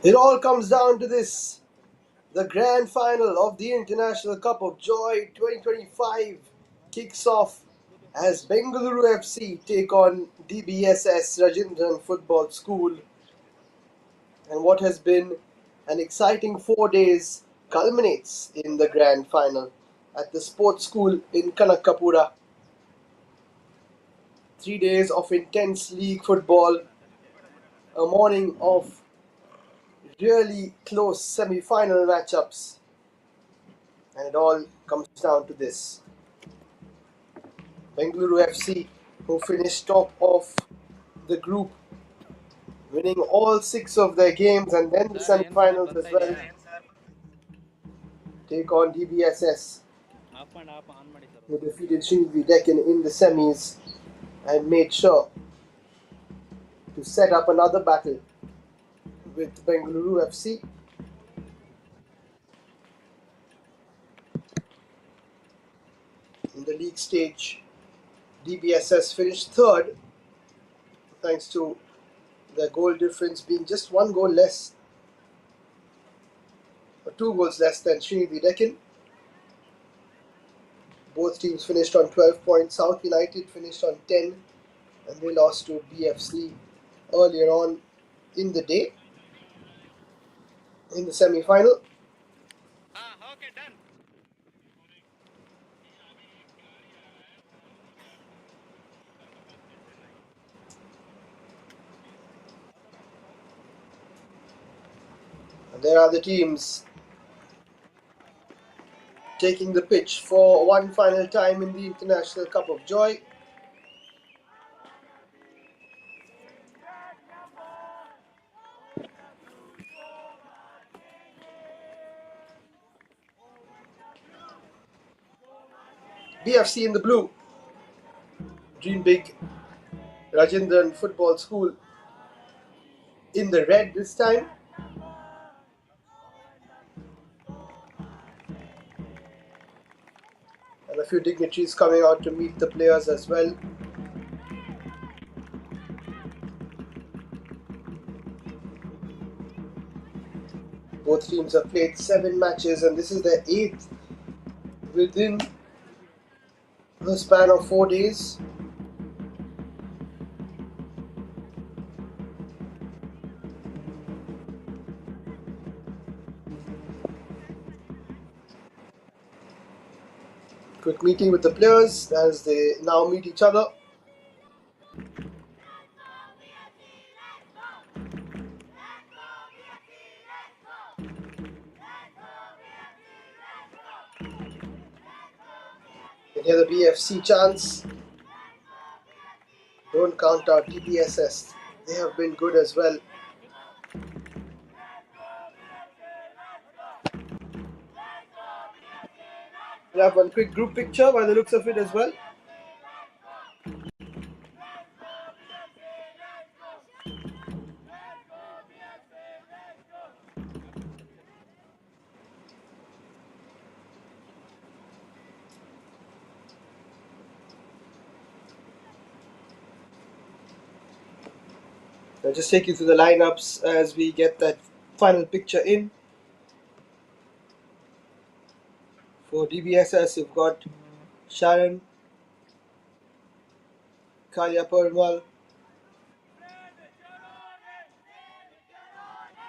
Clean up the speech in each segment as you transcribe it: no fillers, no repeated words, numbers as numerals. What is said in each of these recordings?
It all comes down to this. The grand final of the International Cup of Joy 2025 kicks off as Bengaluru FC take on DBSS Rajendran Football School. And what has been an exciting 4 days culminates in the grand final at the sports school in Kanakapura. 3 days of intense league football, a morning of really close semi-final matchups, and it all comes down to this. Bengaluru FC, who finished top of the group, winning all 6 of their games and then the semi-finals as well, take on DBSS, who defeated Srinivas Deccan in the semis and made sure to set up another battle with Bengaluru FC. In the league stage, DBSS finished third thanks to their goal difference being just 1 goal less, or 2 goals less than Srinivas Deccan. Both teams finished on 12 points. South United finished on 10 and they lost to BFC earlier on in the day in the semi-final. Okay, done. And there are the teams taking the pitch for one final time in the International Cup of Joy. BFC in the blue, Dream Big Rajendran Football School in the red this time. And a few dignitaries coming out to meet the players as well. Both teams have played 7 matches and this is their 8th within the span of 4 days. Quick meeting with the players as they now meet each other. You can hear the BFC chants. Don't count out DBSS. They have been good as well. We'll have one quick group picture by the looks of it as well. I'll just take you through the lineups as we get that final picture in. For DBSS, you've got Sharon, Kalya Permal,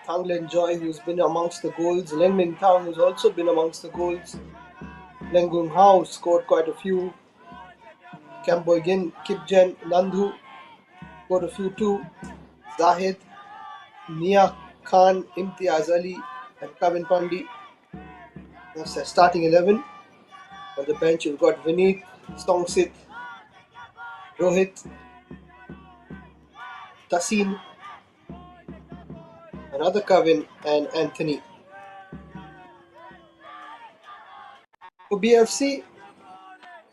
Thanglen Joy, who's been amongst the goals, Len Min Thang, who's also been amongst the goals, Leng Gung Hao scored quite a few, Kam Boygin, Kipjen, Nandhu scored a few too, Zahid, Nia Khan, Imtiaz Ali, and Kavin Pandi. That's their starting 11. On the bench, you've got Vineet, Songsit, Rohit, Tasin, another Kavin, and Anthony. For BFC,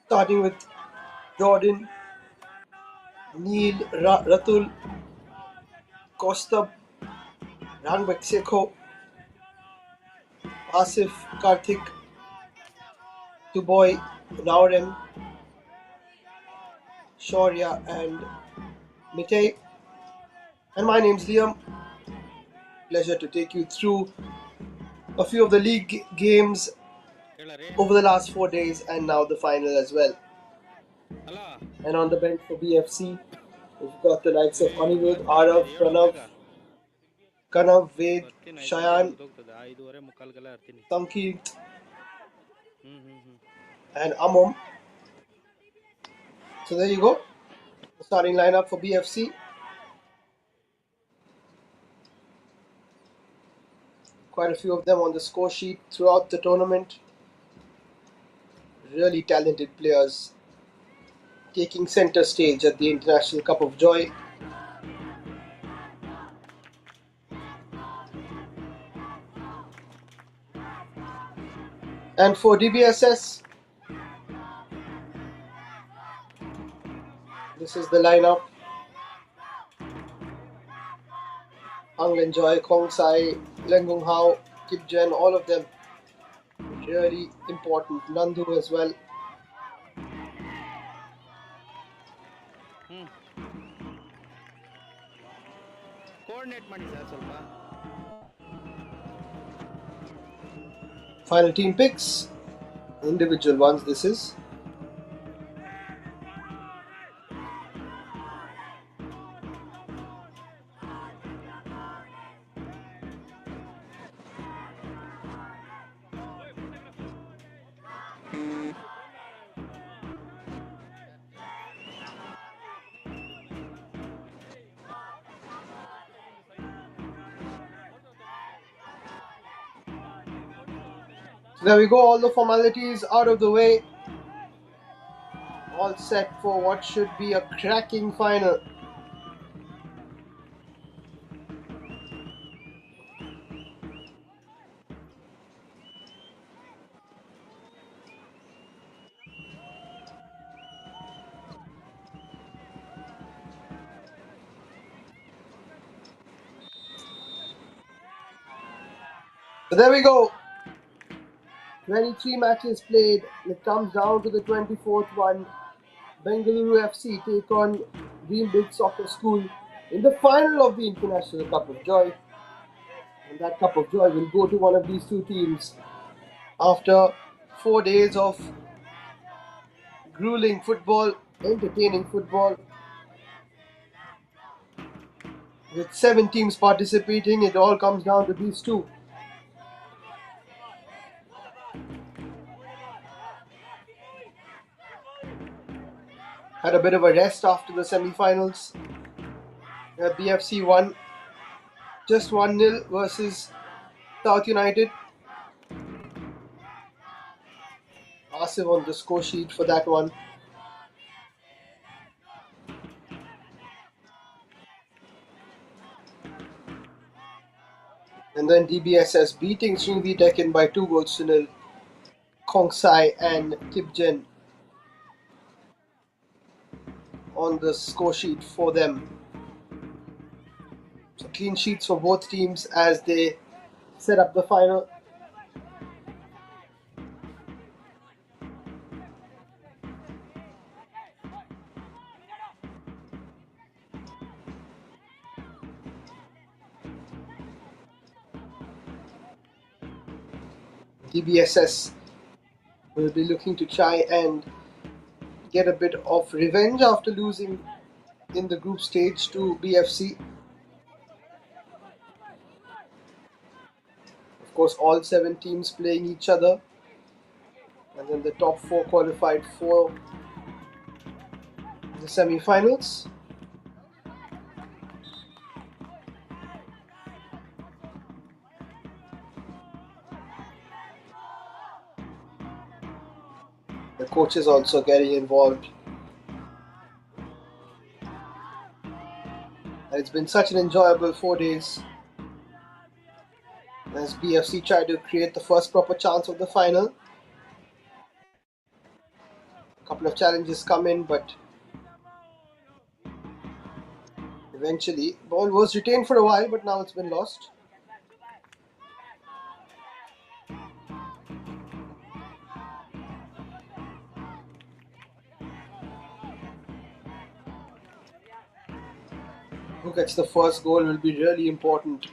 starting with Jordan, Neil, Ratul, Kostab, Rangbek Sekho, Asif, Karthik, Tuboy, Naurem, Shaurya and Mitay. And my name's Liam. Pleasure to take you through a few of the league games over the last 4 days and now the final as well. And on the bench for BFC, we've got the likes of Anirudh, Arav, Pranav, Kanav, Ved, Shayan, Sankit, and Amom. So there you go. The starting lineup for BFC. Quite a few of them on the score sheet throughout the tournament. Really talented players taking center stage at the International Cup of Joy. And for DBSS, this is the lineup. Anglen Joy, Kong Sai, Lengung Hao, Kip Jen, all of them really important. Nandu as well. Final team picks, individual ones this is. So there we go, all the formalities out of the way. All set for what should be a cracking final. So there we go. 23 matches played. It comes down to the 24th one. Bengaluru FC take on Greenbridge Soccer School in the final of the International Cup of Joy. And that Cup of Joy will go to one of these two teams after 4 days of grueling football, entertaining football. With 7 teams participating, it all comes down to these two. Had a bit of a rest after the semi-finals. BFC won just 1-0 versus South United. Asif on the score sheet for that one. And then DBSS beating Srinvi Deccan by 2-0. Kong Sai and Kipjen on the score sheet for them. So clean sheets for both teams as they set up the final. DBSS will be looking to try and get a bit of revenge after losing in the group stage to BFC. Of course, all 7 teams playing each other, and then the top 4 qualified for the semi-finals. The coaches also getting involved. And it's been such an enjoyable 4 days as BFC tried to create the first proper chance of the final. A couple of challenges come in, but eventually ball was retained for a while, but now it's been lost. Who gets the first goal will be really important.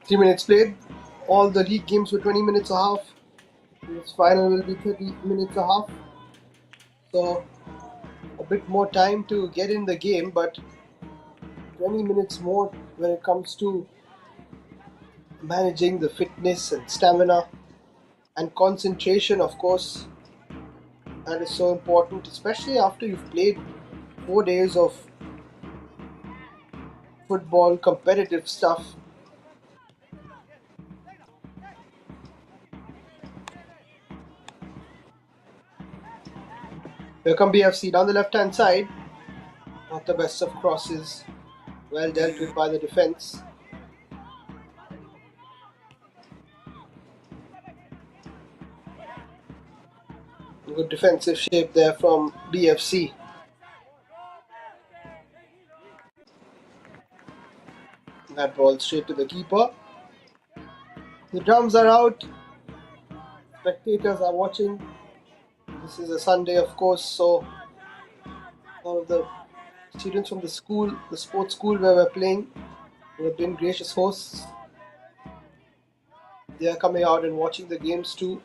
Three minutes played. All the league games were 20 minutes a half. This final will be 30 minutes a half. So a bit more time to get in the game, but 20 minutes more when it comes to managing the fitness and stamina and concentration, of course. That is so important, especially after you've played 4 days of football, competitive stuff. Here come BFC down the left hand side. Not the best of crosses. Well dealt with by the defense. Good defensive shape there from BFC. That ball straight to the keeper. The drums are out. Spectators are watching. This is a Sunday, of course, so all of the students from the school, the sports school where we're playing, who have been gracious hosts, they are coming out and watching the games too.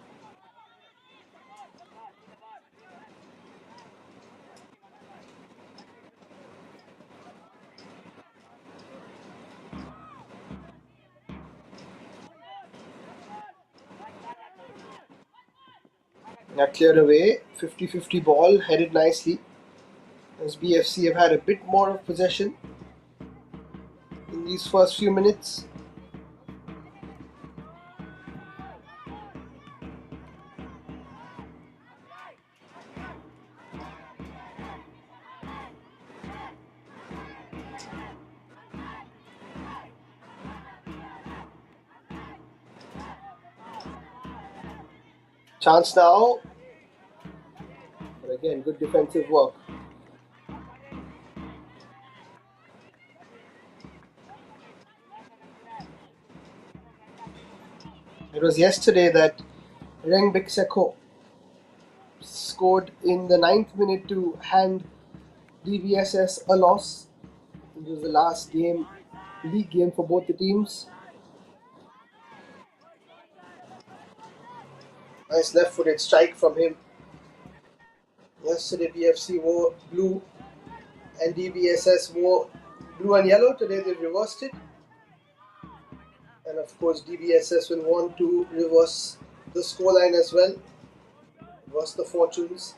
That cleared away, 50-50 ball, headed nicely. As BFC have had a bit more of possession in these first few minutes. Chance now, but again, good defensive work. It was yesterday that Rengbik Seko scored in the 9th minute to hand DBSS a loss. It was the last game, league game for both the teams. Nice left-footed strike from him. Yesterday BFC wore blue and DBSS wore blue and yellow. Today they reversed it. And of course DBSS will want to reverse the scoreline as well. Reverse the fortunes.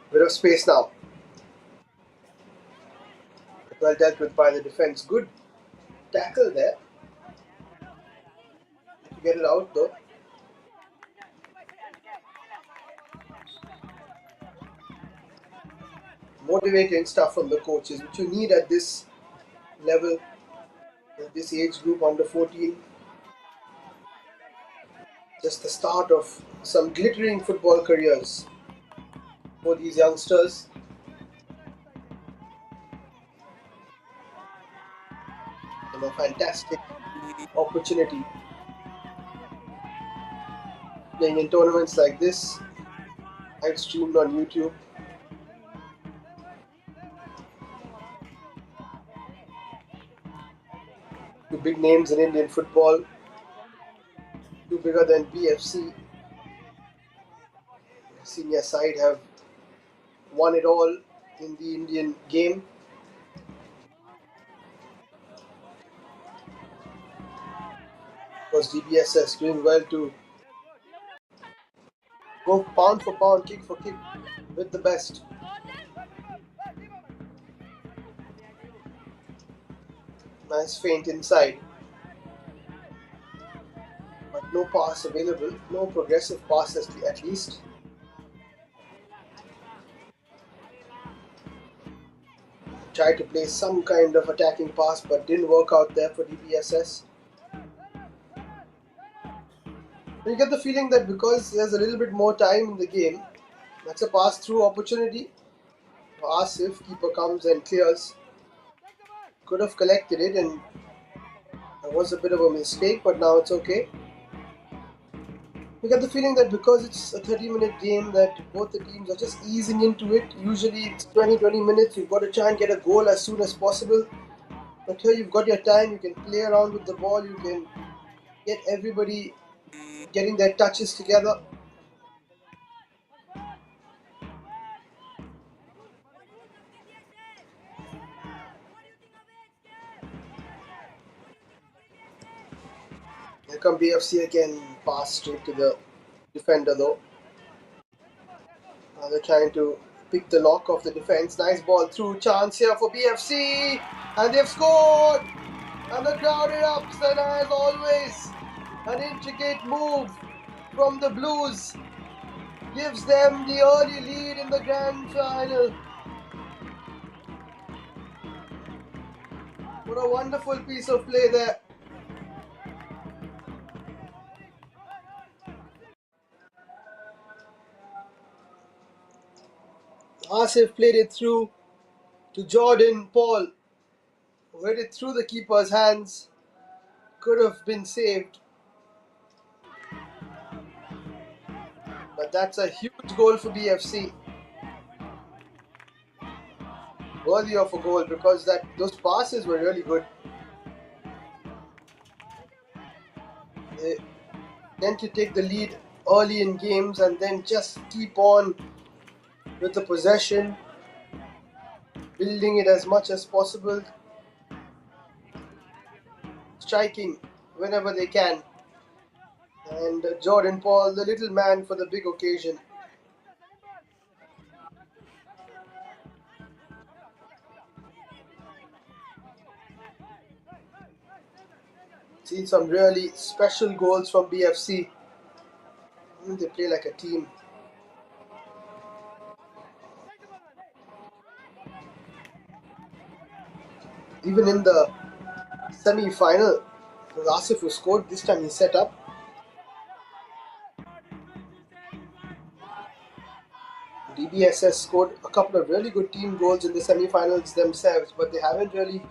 Bit of space now. Well dealt with by the defense. Good tackle there. To get it out though. Motivating stuff from the coaches, which you need at this level, at this age group under 14. Just the start of some glittering football careers for these youngsters. And a fantastic opportunity playing in tournaments like this, live streamed on YouTube. Two big names in Indian football, two bigger than BFC. Senior side have won it all in the Indian game. Because DBSS doing well to go pound for pound, kick for kick with the best. Nice feint inside. But no pass available, no progressive pass at least. Tried to play some kind of attacking pass but didn't work out there for DBSS. You get the feeling that because there's a little bit more time in the game, that's a pass-through opportunity. Asif, keeper comes and clears. Could have collected it, and it was a bit of a mistake, but now it's okay. You get the feeling that because it's a 30-minute game that both the teams are just easing into it. Usually it's 20 minutes, you've got to try and get a goal as soon as possible. But here you've got your time, you can play around with the ball, you can get everybody getting their touches together. Here come BFC again, pass straight to the defender though. Now they're trying to pick the lock of the defense. Nice ball through, chance here for BFC, and they've scored! And the crowd erupts, and as always, an intricate move from the Blues gives them the early lead in the grand final. What a wonderful piece of play there. Asif played it through to Jordan Paul, who hit it through the keeper's hands. Could have been saved. But that's a huge goal for BFC. Worthy of a goal because those passes were really good. They tend to take the lead early in games and then just keep on with the possession, building it as much as possible, striking whenever they can. And Jordan Paul, the little man for the big occasion. Seen some really special goals from BFC. They play like a team. Even in the semi-final, it was Asif who scored. This time he set up. DBSS scored a couple of really good team goals in the semi-finals themselves, but they haven't really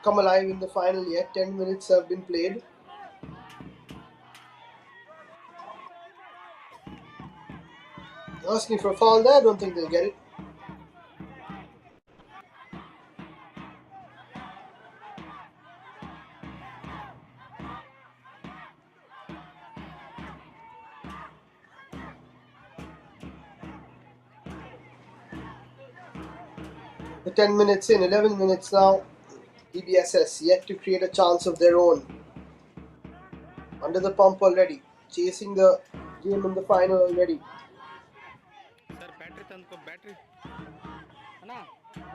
come alive in the final yet. 10 minutes have been played. Asking for a foul there, I don't think they'll get it. The 10 minutes in, 11 minutes now. DBSS yet to create a chance of their own. Under the pump already. Chasing the game in the final already. Sir, battery tanko battery. Anna,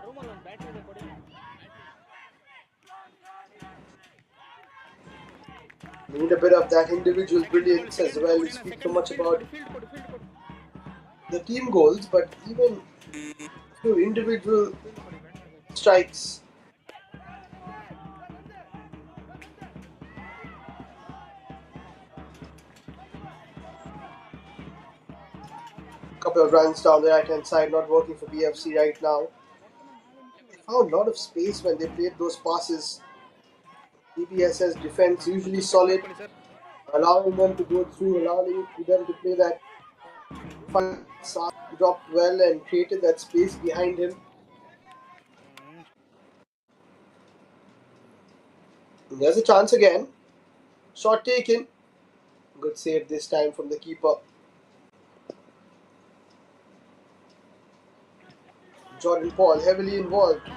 room alone battery ಇದೆ ಕೊಡಿ. Need a bit of that individual brilliance as well. We speak so much about the team goals, but even through individual strikes. Couple of runs down the right hand side, not working for BFC right now. They found a lot of space when they played those passes. DBSS defense usually solid, allowing them to go through, allowing them to play that fun dropped well and created that space behind him. And there's a chance again. Shot taken. Good save this time from the keeper. Jordan Paul heavily involved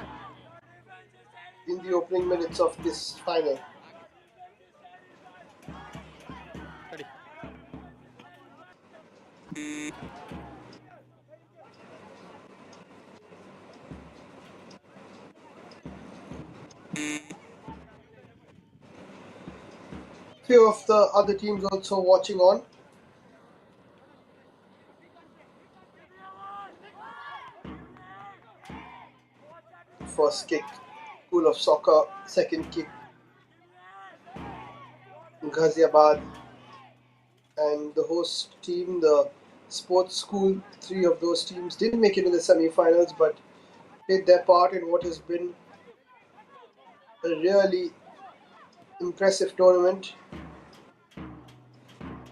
in the opening minutes of this final. Few of the other teams also watching on. First kick, School of Soccer. Second kick, Ghaziabad. And the host team, the Sports School, three of those teams didn't make it to the semi-finals, but did their part in what has been a really impressive tournament.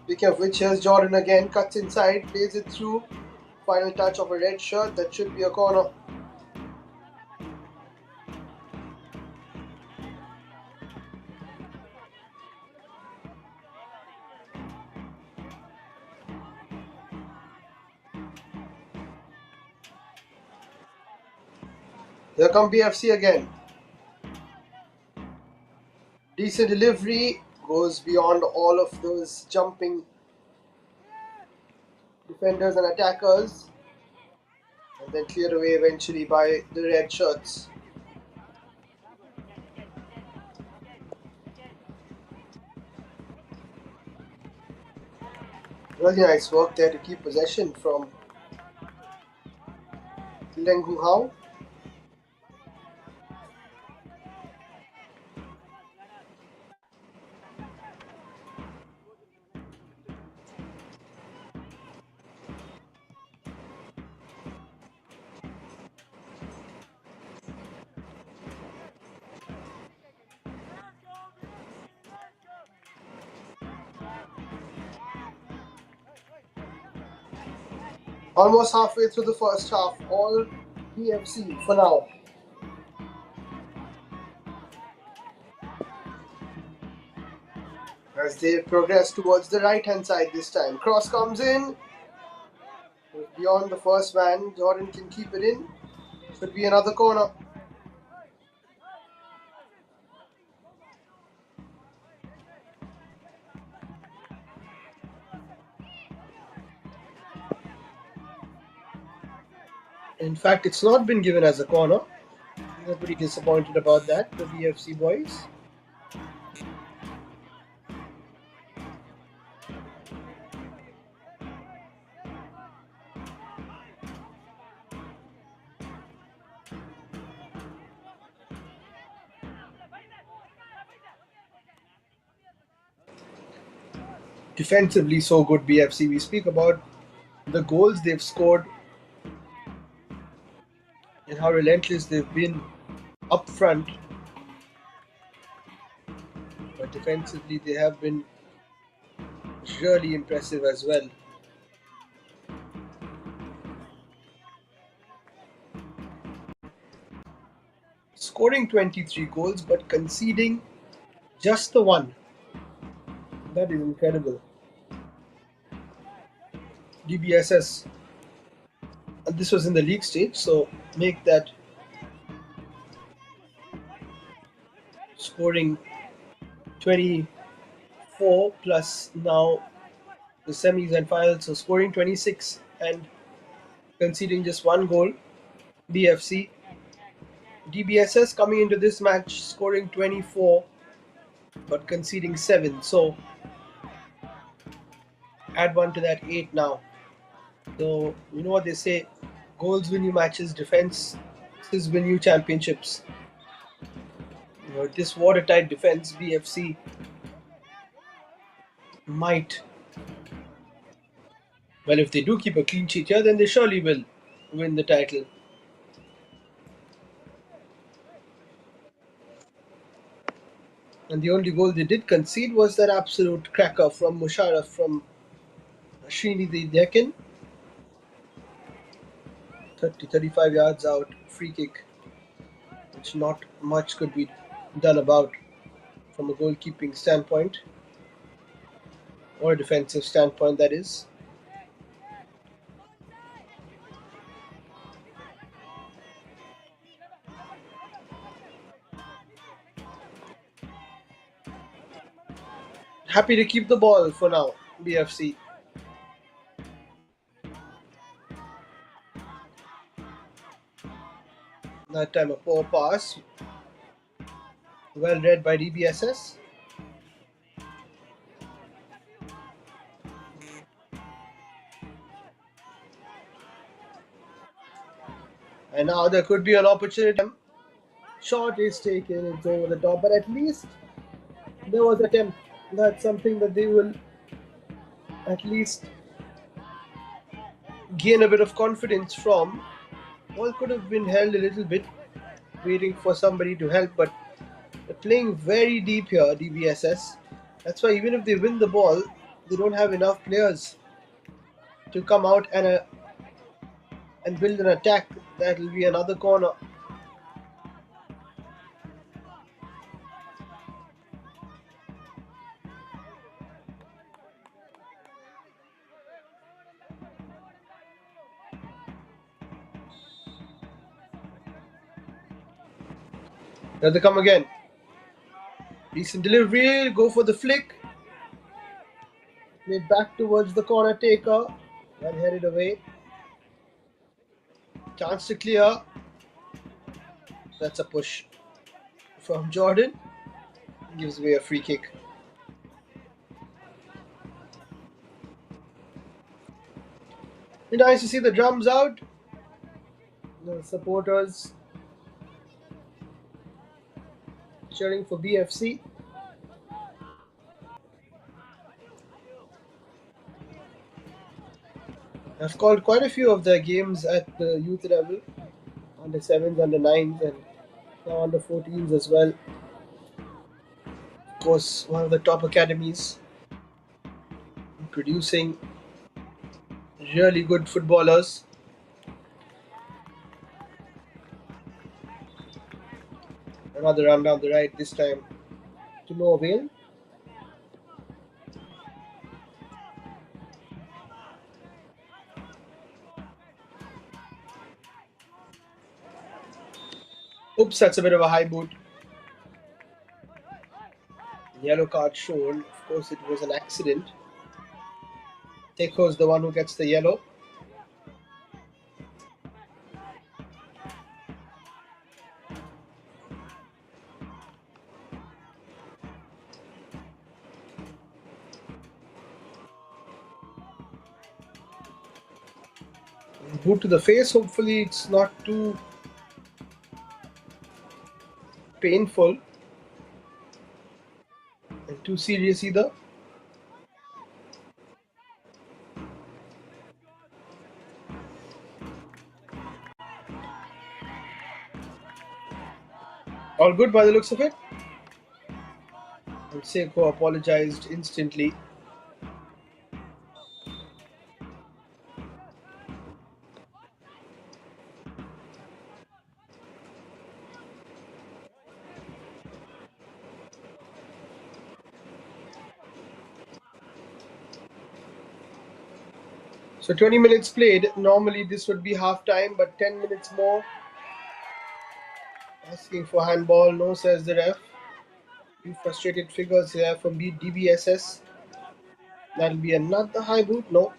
Speaking of which, here's Jordan again, cuts inside, plays it through. Final touch of a red shirt, that should be a corner. Here come BFC again. Decent delivery, goes beyond all of those jumping defenders and attackers, and then cleared away eventually by the red shirts. Really nice work there to keep possession from Leng Hung Hao. Almost halfway through the first half, all BFC for now. As they progress towards the right hand side this time. Cross comes in. Beyond the first man, Jordan can keep it in. Should be another corner. In fact, it's not been given as a corner. They're pretty disappointed about that, the BFC boys. Defensively so good BFC. We speak about the goals they've scored and how relentless they've been up front. But defensively they have been really impressive as well. Scoring 23 goals but conceding just the one. That is incredible. DBSS, and this was in the league stage, so make that scoring 24 plus now the semis and finals, so scoring 26 and conceding just one goal. BFC. DBSS coming into this match scoring 24 but conceding 7, so add 1 to that, 8 now. So you know what they say, goals win you matches, defense win you championships. You know, this watertight defense, BFC might, well, if they do keep a clean sheet here, then they surely will win the title. And the only goal they did concede was that absolute cracker from Musharraf from Srini the Deccan. 35 yards out, free kick, which not much could be done about from a goalkeeping standpoint, or a defensive standpoint, that is. Happy to keep the ball for now, BFC. That time a poor pass. Well read by DBSS. And now there could be an opportunity. Shot is taken, it's over the top, but at least there was an attempt. That's something that they will at least gain a bit of confidence from. Ball could have been held a little bit, waiting for somebody to help, but they're playing very deep here, DBSS. That's why even if they win the ball, they don't have enough players to come out and build an attack. That will be another corner. There they come again. Decent delivery, go for the flick. Made back towards the corner taker. Well headed away. Chance to clear. That's a push from Jordan. Gives away a free kick. Nice to see the drums out. The supporters cheering for BFC. I've called quite a few of their games at the youth level, under 7s, under 9s, and now under 14s as well. Of course, one of the top academies, producing really good footballers. Another run down the right, this time to no avail. Oops, that's a bit of a high boot. Yellow card shown. Of course, it was an accident. Teko's the one who gets the yellow. Boot to the face. Hopefully, it's not too painful and too serious either. All good by the looks of it. And Seiko apologized instantly. So 20 minutes played. Normally this would be half time, but 10 minutes more. Asking for handball. No, says the ref. Few frustrated figures here from DBSS. That'll be another high boot. No.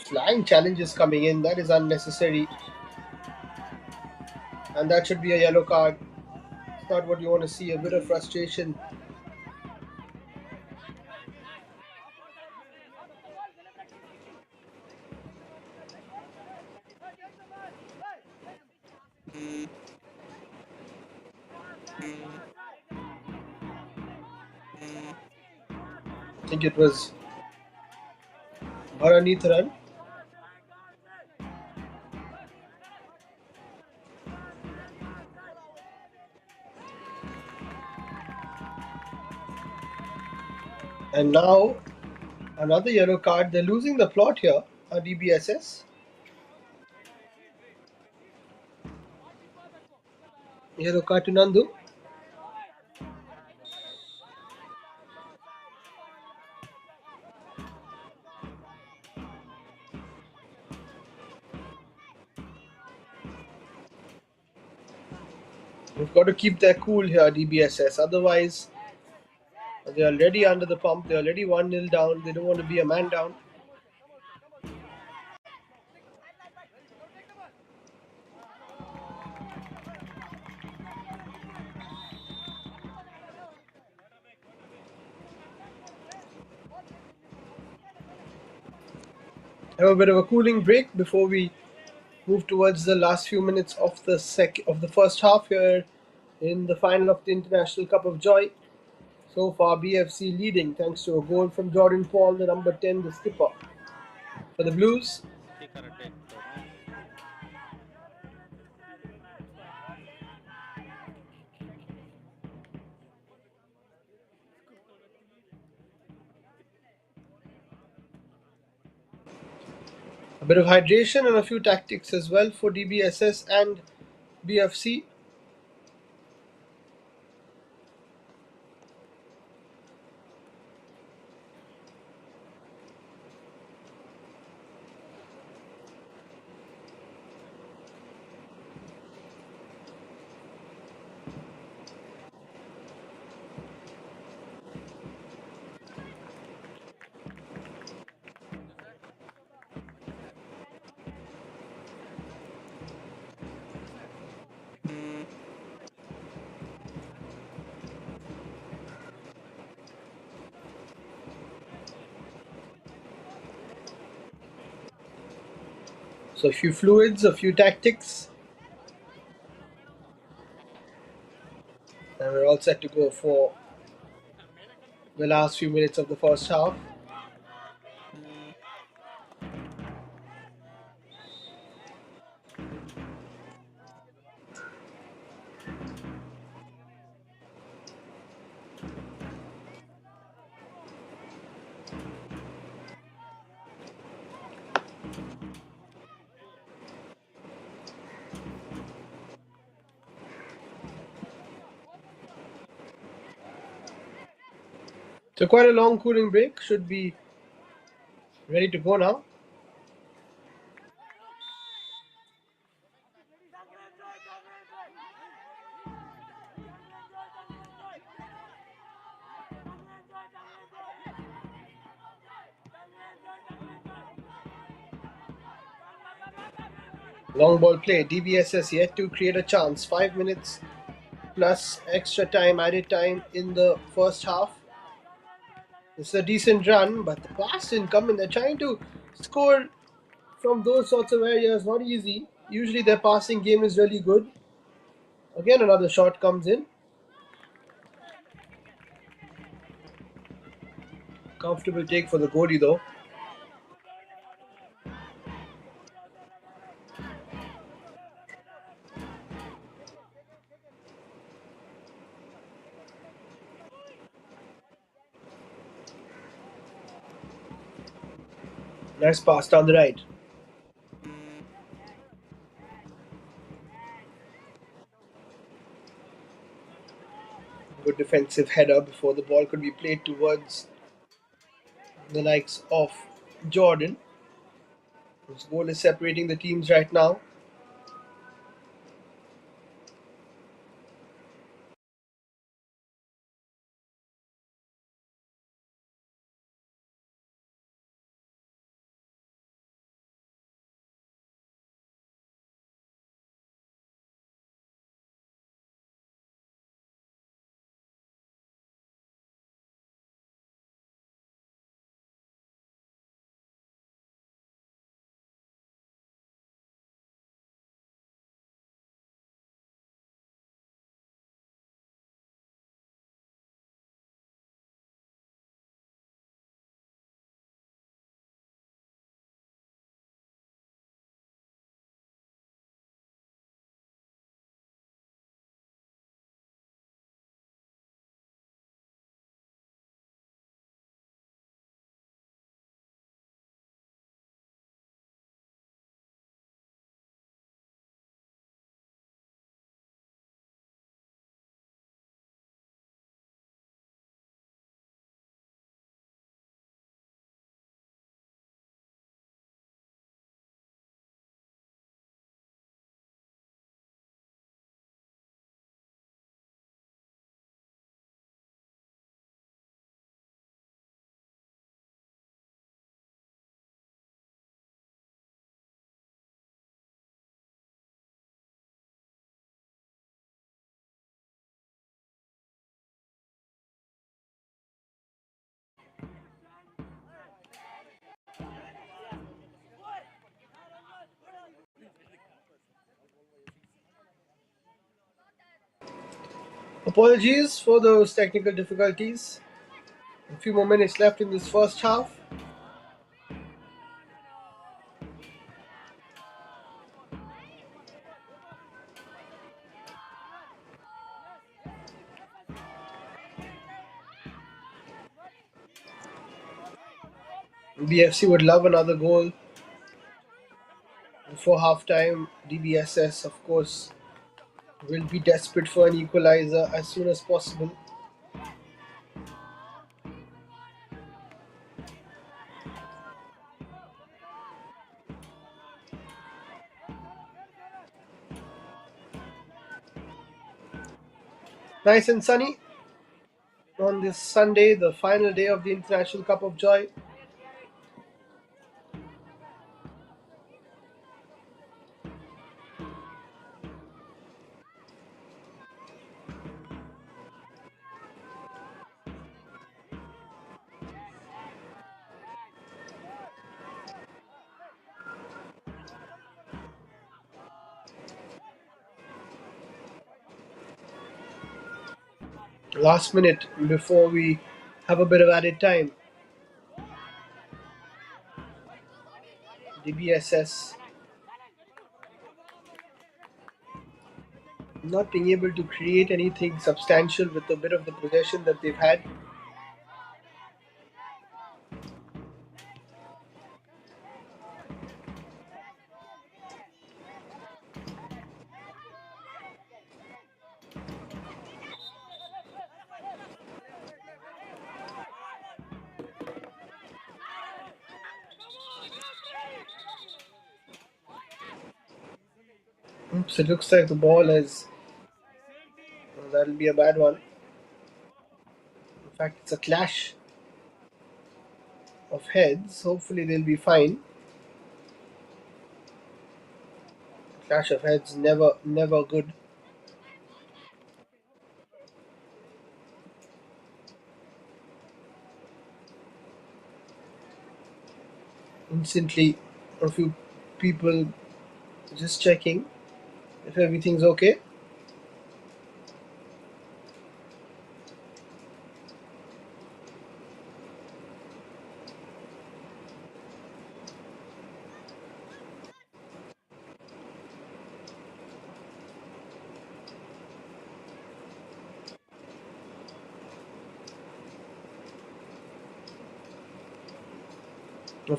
Flying challenges coming in. That is unnecessary. And that should be a yellow card. It's not what you want to see. A bit of frustration. I think it was Bharanitharan. And now another yellow card. They're losing the plot here, DBSS. Yellow card to Nandu. We've got to keep their cool here, DBSS. Otherwise, they're already under the pump. They're already 1-0 down. They don't want to be a man down. Have a bit of a cooling break before we move towards the last few minutes of the first half here in the final of the International Cup of Joy. So far, BFC leading thanks to a goal from Jordan Paul, the number 10, the skipper for the Blues. A bit of hydration and a few tactics as well for DBSS and BFC. So a few fluids, a few tactics, and we're all set to go for the last few minutes of the first half. So quite a long cooling break. Should be ready to go now. Long ball play. DBSS yet to create a chance. 5 minutes plus extra time, added time in the first half. It's a decent run, but the pass didn't come in. They're trying to score from those sorts of areas. Not easy. Usually their passing game is really good. Again, another shot comes in. Comfortable take for the goalie though. Nice pass down the right. Good defensive header before the ball could be played towards the likes of Jordan. His goal is separating the teams right now. Apologies for those technical difficulties. A few more minutes left in this first half. BFC would love another goal before halftime. DBSS, of course, will be desperate for an equalizer as soon as possible. Nice and sunny on this Sunday, the final day of the International Cup of Joy. Last minute before we have a bit of added time. DBSS not being able to create anything substantial with a bit of the possession that they've had. Oops, it looks like the ball is. That'll be a bad one. In fact, it's a clash of heads. Hopefully, they'll be fine. Clash of heads, never good. Instantly, a few people just checking if everything's okay.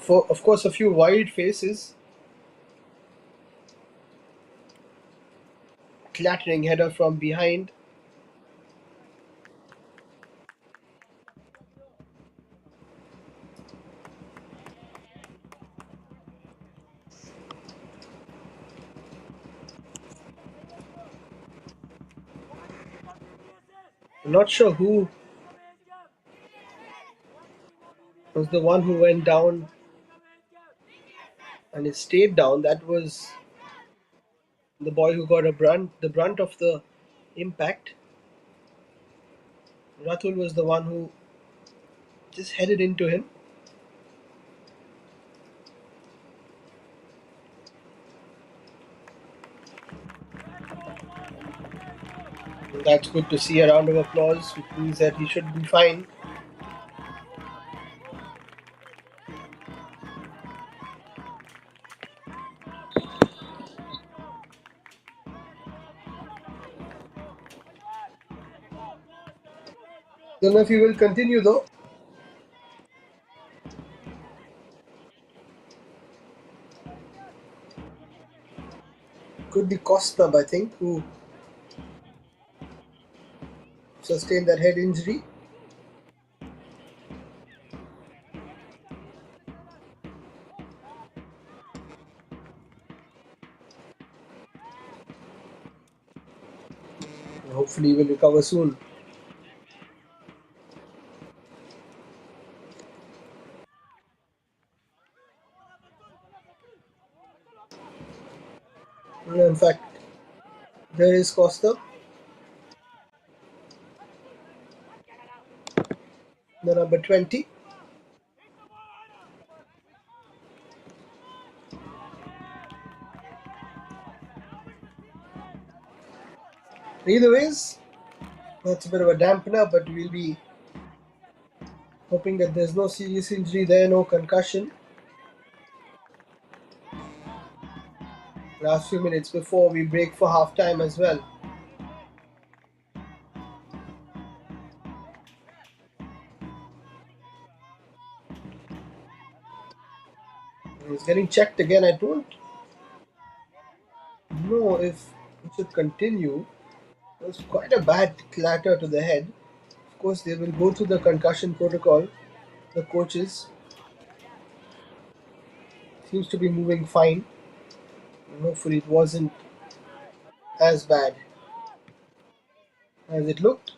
Of course, a few wide faces. Clattering header from behind. I'm not sure who was the one who went down and he stayed down. That was the boy who got the brunt of the impact. Ratul was the one who just headed into him. That's good to see. A round of applause, which means that he should be fine. Don't know if he will continue though. Could be Kostab, I think, who sustained that head injury. Hopefully, he will recover soon. In fact, there is Costa, the number 20. Either ways, That's a bit of a dampener, but we'll be hoping that there's no serious injury there, no concussion. Last few minutes before we break for half time as well. He's getting checked again. I don't know if it should continue. It was quite a bad clatter to the head. Of course, they will go through the concussion protocol. The coaches seems to be moving fine. And hopefully, it wasn't as bad as it looked.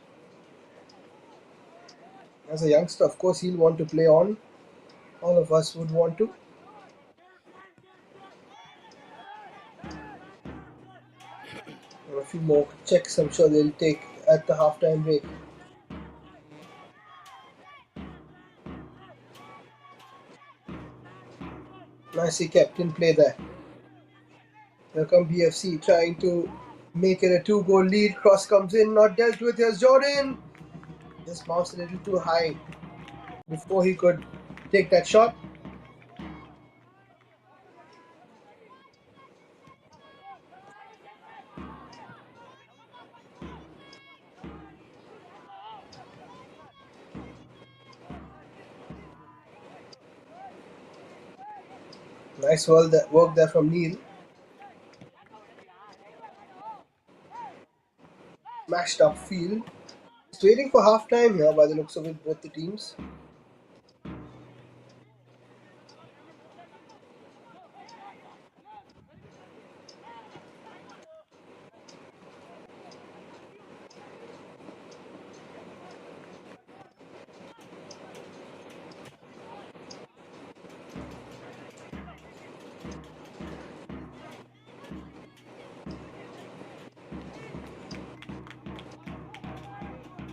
As a youngster, of course, he'll want to play on. All of us would want to. And a few more checks, I'm sure they'll take at the halftime break. Nicely kept in play there. Here come BFC trying to make it a 2-goal lead. Cross comes in, not dealt with. Here's Jordan. Just bounced a little too high before he could take that shot. Nice work there from Neil. Smashed up field. Just waiting for half time here by the looks of it, both the teams.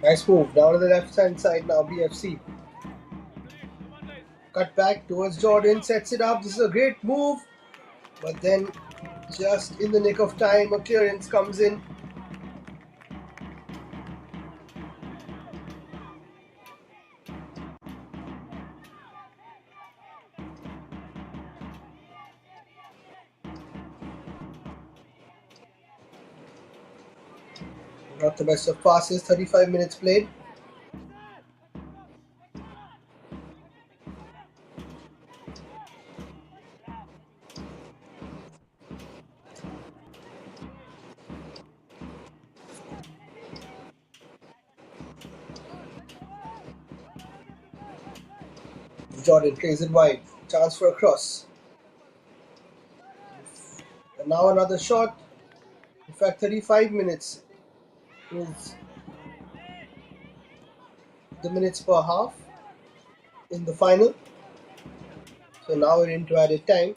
Nice move. Down to the left hand side now, BFC. Cut back towards Jordan, sets it up. This is a great move. But then, just in the nick of time, a clearance comes in. Not the best of passes. 35 minutes played. Jordan plays it wide. Chance for a cross. And now another shot. In fact, 35 minutes is the minutes per half in the final. So now we're into added time.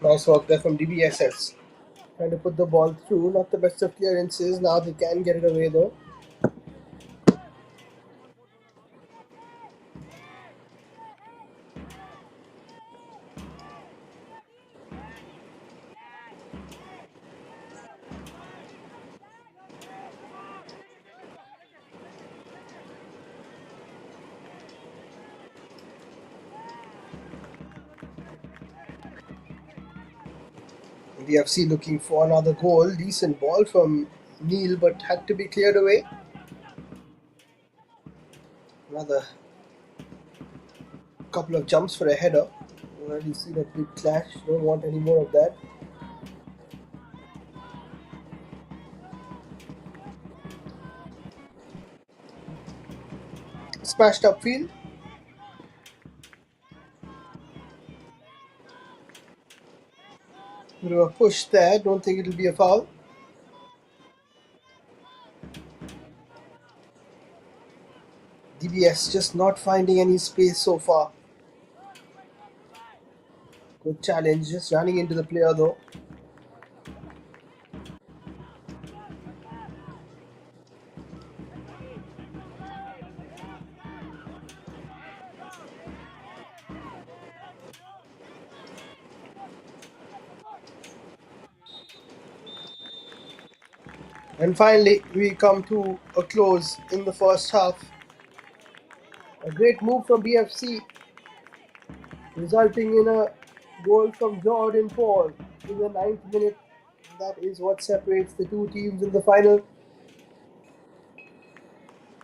Nice work there from DBSS. Trying to put the ball through. Not the best of clearances. Now they can get it away though. DFC looking for another goal. Decent ball from Neil, but had to be cleared away. Another couple of jumps for a header. Already seen a big clash. Don't want any more of that. Smashed upfield. Bit of a push there. Don't think it'll be a foul. DBS just not finding any space so far. Good challenge. Just running into the player though. And finally, we come to a close in the first half. A great move from BFC, resulting in a goal from Jordan Paul in the 9th minute. That is what separates the two teams in the final.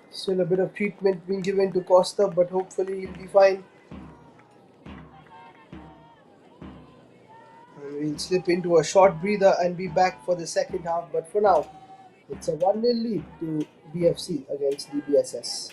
Still a bit of treatment being given to Costa, but hopefully he'll be fine. And we'll slip into a short breather and be back for the second half. But for now, it's a 1-0 lead to BFC against DBSS.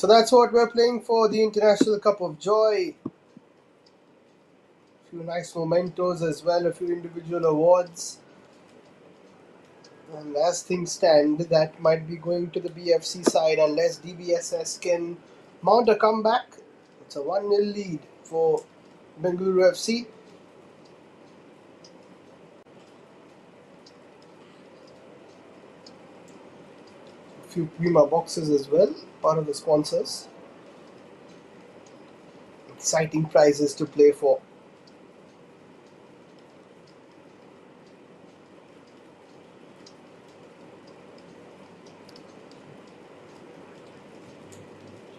So that's what we're playing for, the International Cup of Joy. A few nice mementos as well, a few individual awards. And as things stand, that might be going to the BFC side unless DBSS can mount a comeback. It's a 1-0 lead for Bengaluru FC. A few Puma boxes as well, part of the sponsors. Exciting prizes to play for.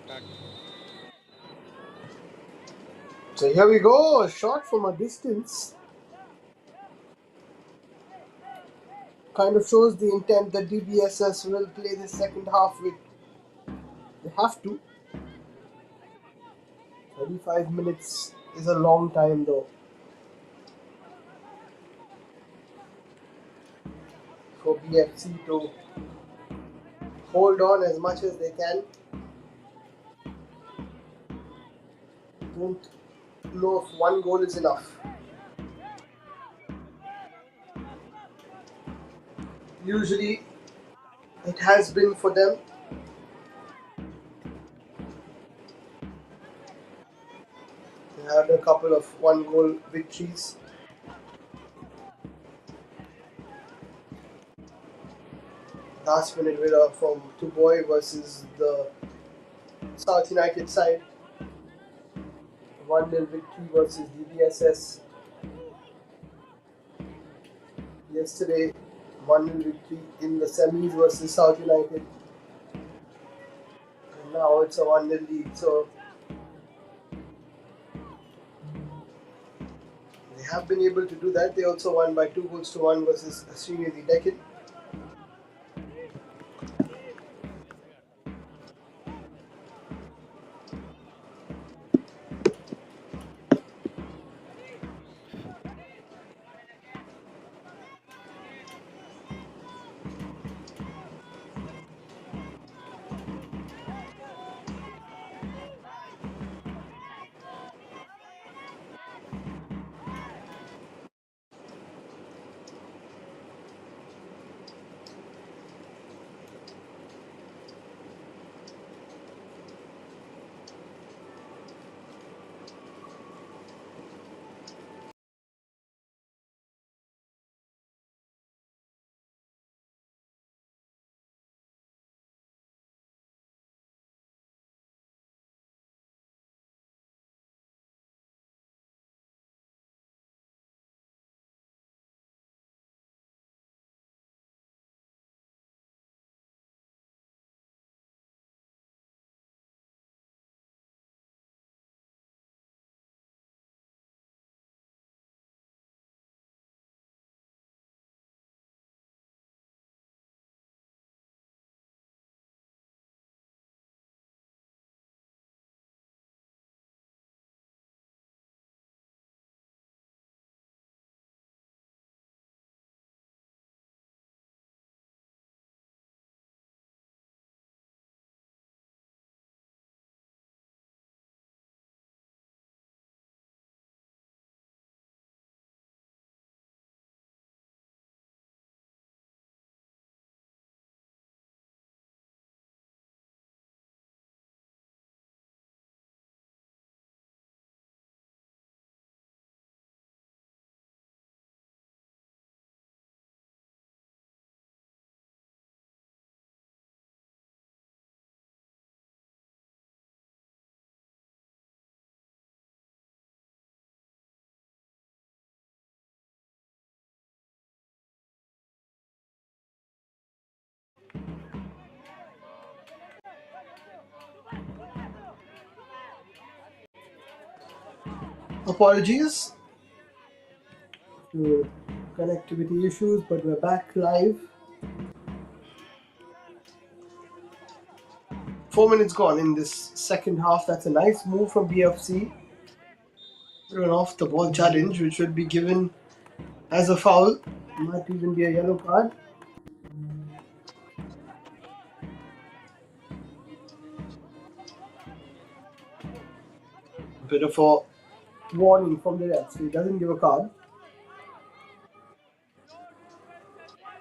Start. So here we go, a shot from a distance. Kind of shows the intent that DBSS will play the second half with. They have to. 35 minutes is a long time though for BFC to hold on as much as they can. Don't know if one goal is enough. Usually it has been for them. They had a couple of one goal victories. Last minute winner from Tuboy versus the South United side. 1-0 victory versus DBSS. Yesterday, 1-0 victory in the semis versus South United. And now it's a 1-0 lead. So they have been able to do that. They also won by 2-1 versus Srinidhi Deccan. Apologies to connectivity issues, but we're back live. 4 minutes gone in this second half. That's a nice move from BFC. An off the ball challenge, which will be given as a foul. Might even be a yellow card. bit of a warning from the ref, so he doesn't give a card.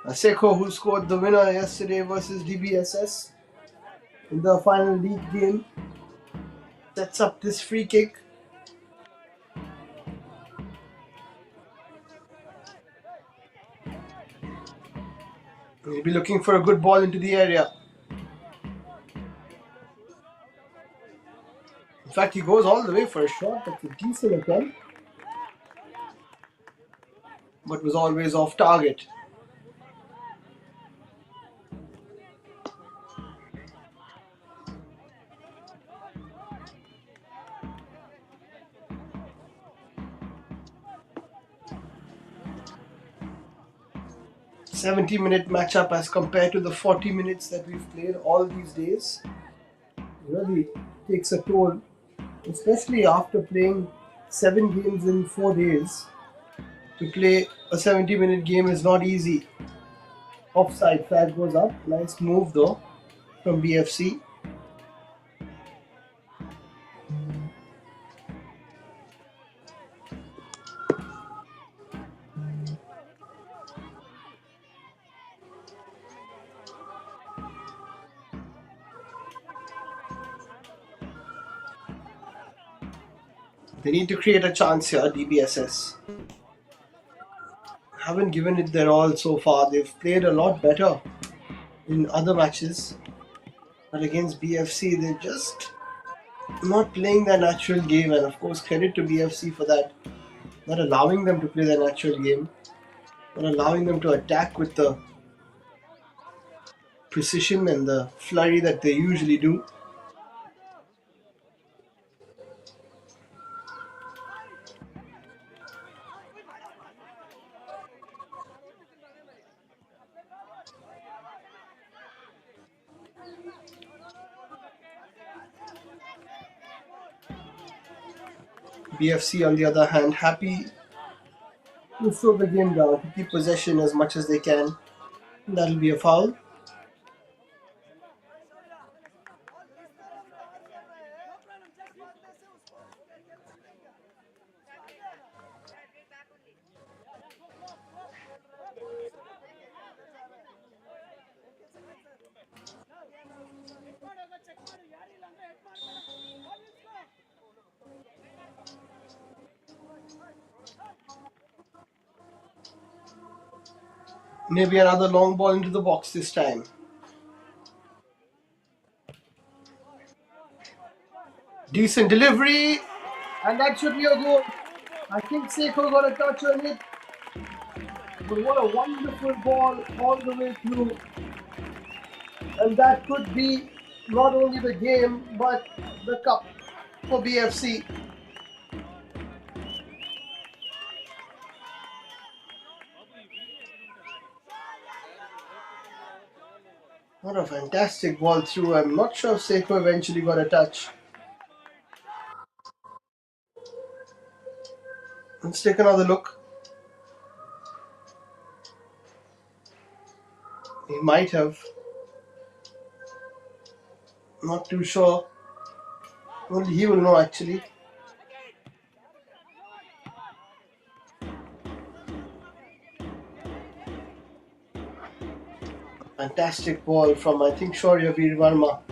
Seiko, who scored the winner yesterday versus DBSS in the final league game, sets up this free kick. He'll be looking for a good ball into the area. In fact, he goes all the way for a shot. That's a decent attempt, but was always off target. "70-minute matchup as compared to the 40 minutes that we've played all these days. It really takes a toll, especially after playing 7 games in 4 days. To play a 70-minute game is not easy." Offside flag goes up. Nice move though from BFC. They need to create a chance here, DBSS. Haven't given it their all so far. They've played a lot better in other matches. But against BFC, they're just not playing their natural game. And of course, credit to BFC for that. Not allowing them to play their natural game. Not allowing them to attack with the precision and the flurry that they usually do. BFC, on the other hand, happy to slow the game down, to keep possession as much as they can. That'll be a foul. Maybe another long ball into the box this time. Decent delivery, and that should be a goal. I think Seiko got a touch on it, but what a wonderful ball all the way through. And that could be not only the game, but the cup for BFC. What a fantastic ball through. I'm not sure if Seiko eventually got a touch. Let's take another look. He might have. Not too sure. Only he will know actually. Fantastic ball from, I think, Shaurya Veer Verma.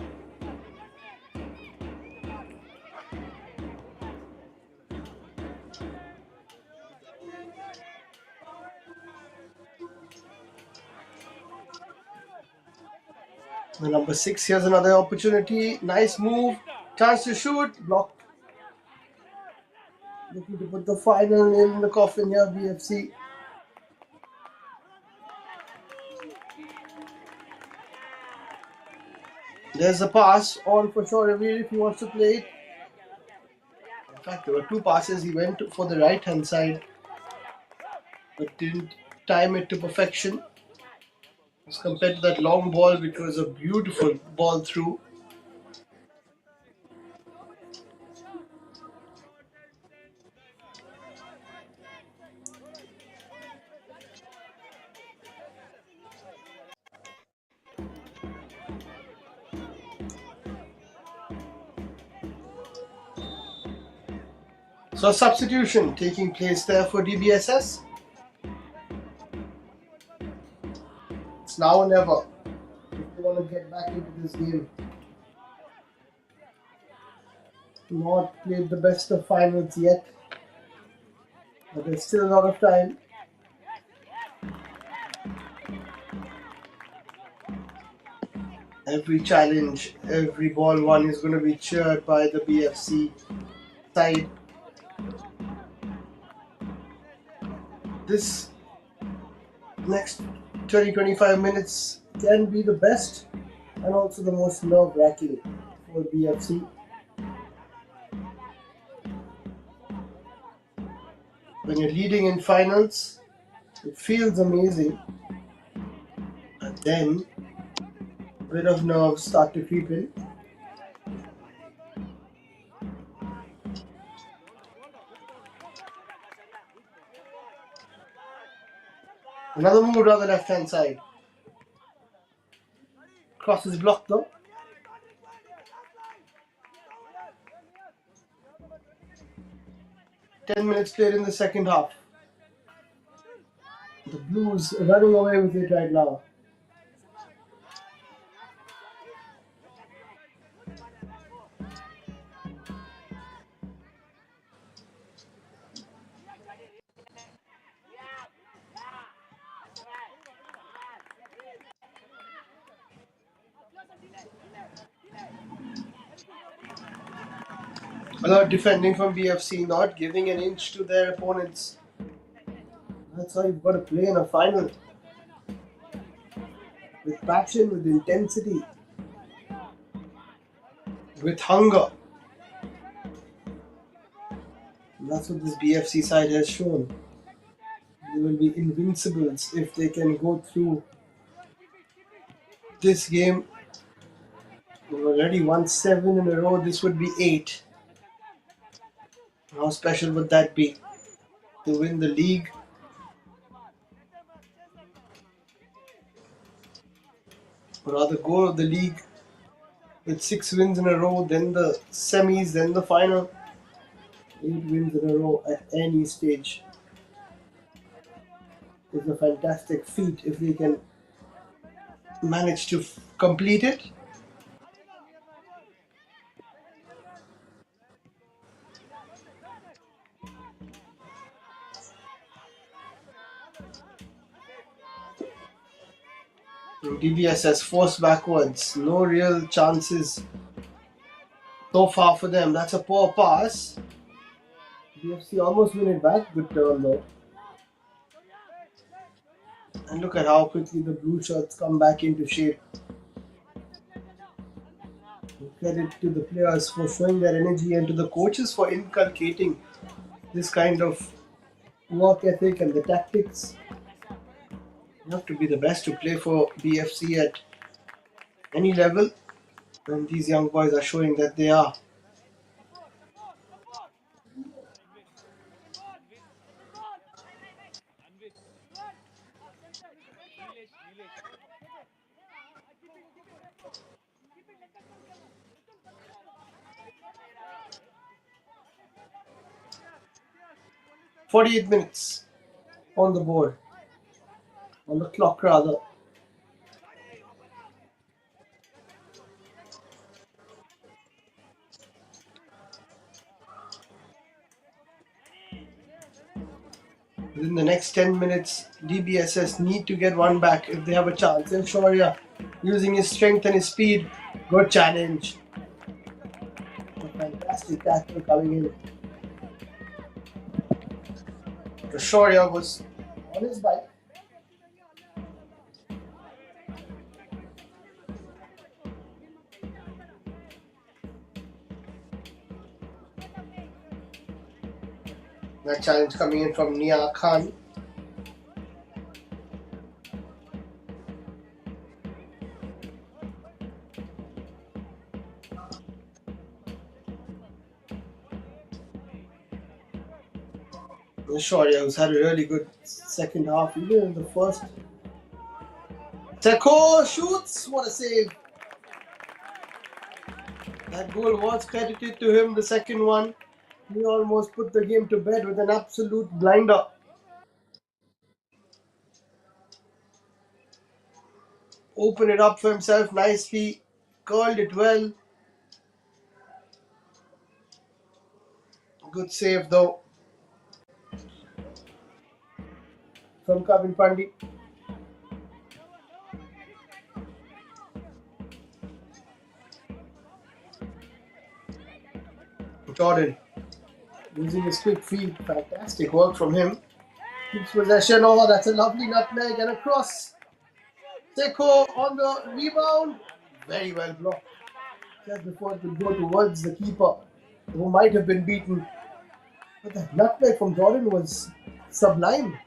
The number 6, here's another opportunity. Nice move. Chance to shoot. Blocked. Looking to put the final nail in the coffin here, BFC. There's a pass on for Shaurya Veer if he wants to play it. In fact, there were 2 passes. He went for the right hand side, but didn't time it to perfection. As compared to that long ball, which was a beautiful ball through. So a substitution taking place there for DBSS. It's now or never if they want to get back into this game. Not played the best of finals yet, but there's still a lot of time. Every challenge, every ball won is going to be cheered by the BFC side. This next 20-25 minutes can be the best and also the most nerve-wracking for BFC. When you're leading in finals, it feels amazing, and then a bit of nerves start to creep in. Another move on the left-hand side. Cross is blocked though. Ten minutes played in the second half. The Blues are running away with it right now. A lot of defending from BFC, not giving an inch to their opponents. That's how you've got to play in a final. With passion, with intensity, with hunger. And that's what this BFC side has shown. They will be invincibles if they can go through this game. They've already won 7 in a row, this would be 8. How special would that be to win the league? Or rather go to the league with 6 wins in a row, then the semis, then the final. 8 wins in a row at any stage is a fantastic feat if they can manage to complete it. DBSS forced backwards, no real chances so far for them. That's a poor pass. BFC almost win it back, good turn though. And look at how quickly the blue shirts come back into shape. Credit to the players for showing their energy and to the coaches for inculcating this kind of work ethic and the tactics. You have to be the best to play for BFC at any level, and these young boys are showing that they are. "48 minutes on the board, on the clock rather. Within the next 10 minutes, DBSS need to get one back if they have a chance. And Shaurya, using his strength and his speed, good challenge. A fantastic tackle coming in. Shaurya was on his bike. That challenge coming in from Nia Khan. Shaurya, who's had a really good second half, even in the first. Seko shoots! What a save! That goal was credited to him, the second one. He almost put the game to bed with an absolute blinder. Opened it up for himself nicely, curled it well. Good save though from Kevin Pandey. Jordan using his quick feet. Fantastic work from him. Keeps possession. Oh, that's a lovely nutmeg and a cross. Seco on the rebound. Very well blocked. Just before it could go towards the keeper, who might have been beaten. But that nutmeg from Jordan was sublime.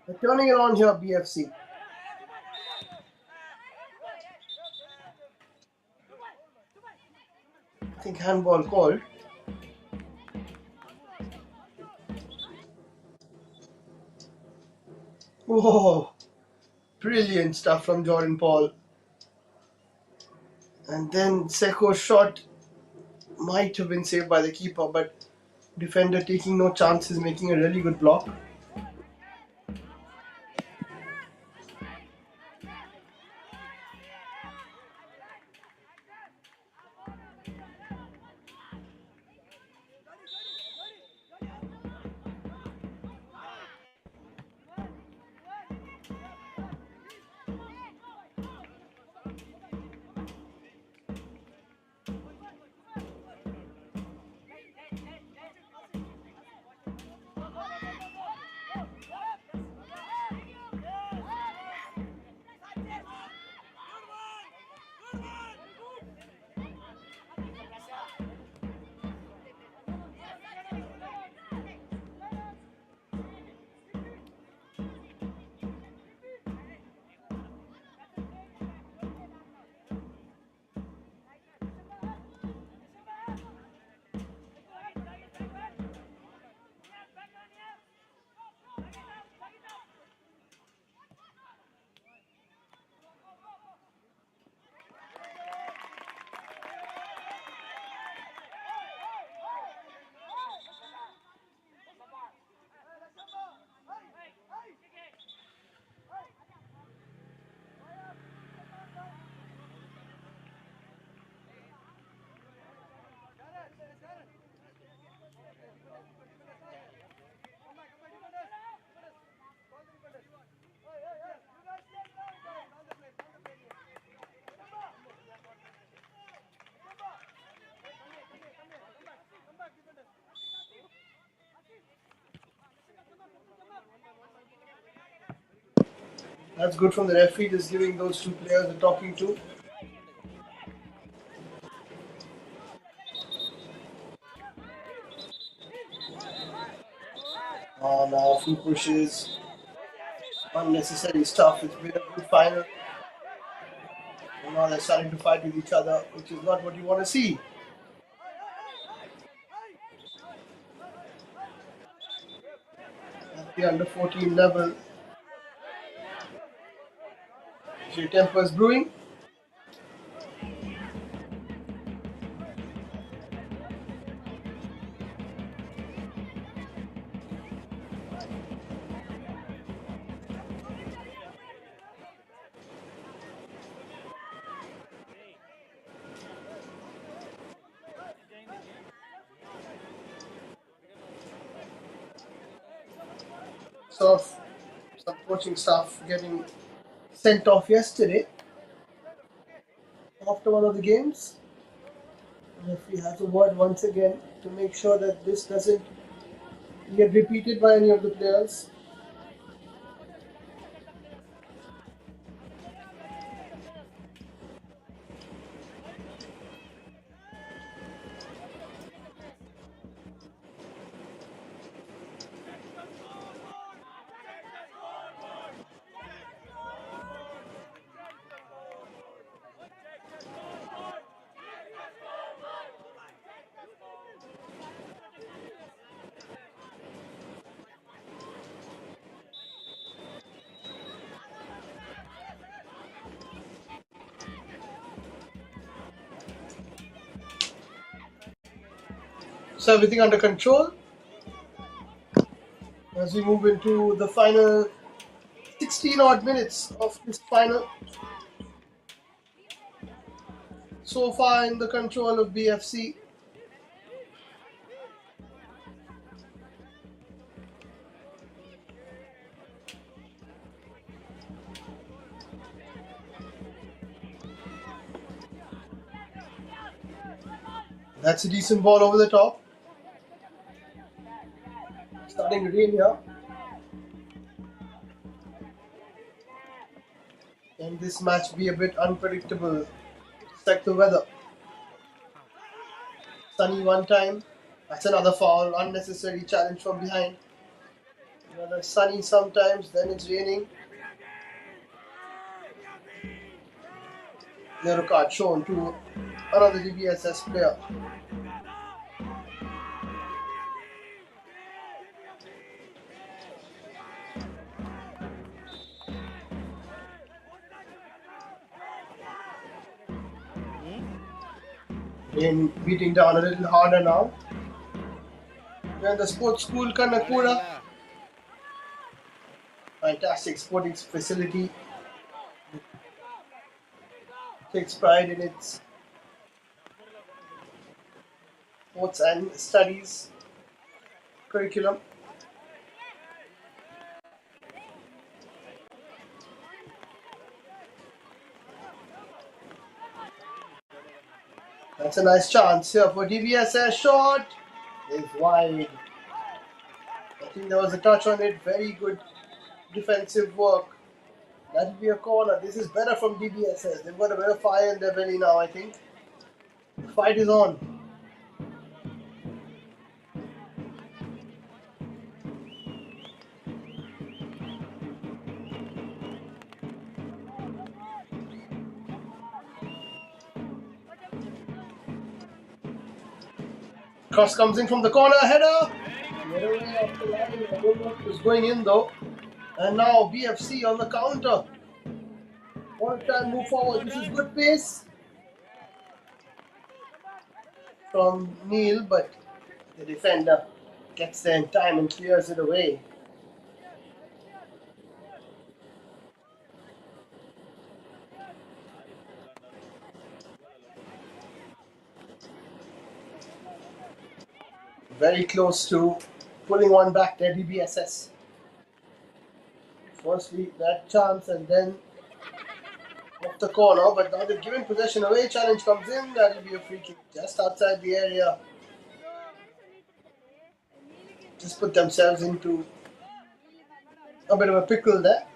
They're turning it on here, BFC. I think handball called. Oh, brilliant stuff from Jordan Paul. And then Seco's shot might have been saved by the keeper, but defender taking no chances, making a really good block. That's good from the referee, just giving those two players a talking to. Oh, now a few pushes. Unnecessary stuff. It's been a good final. And now they're starting to fight with each other, which is not what you want to see. At the under 14 level, your temper is brewing. Sort of some coaching staff getting sent off yesterday after one of the games. The referee has a word once again to make sure that this doesn't get repeated by any of the players. So everything under control as we move into the final 16 odd minutes of this final. So far in the control of BFC. That's a decent ball over the top. Starting to rain here. Can this match be a bit unpredictable? Check the weather. Sunny one time. That's another foul. Unnecessary challenge from behind. Another sunny sometimes, then it's raining. Yellow card shown to another DBSS player. Rain beating down a little harder now. And the sports school Kanakapura. Fantastic sporting facility. Takes pride in its sports and studies curriculum. That's a nice chance here for DBSS. Shot is wide. I think there was a touch on it. Very good defensive work. That will be a corner. This is better from DBSS. They've got a bit of fire in their belly now, I think. The fight is on. Cross comes in from the corner. Header. Get away off the line. I don't know if it was going in though. And now BFC on the counter. Want to try and move forward. This is good pace from Neil, but the defender gets there in time and clears it away. Very close to pulling one back there, DBSS. Firstly, that chance and then off the corner, but now they've given possession away. Challenge comes in, that'll be a free kick just outside the area. Just put themselves into a bit of a pickle there.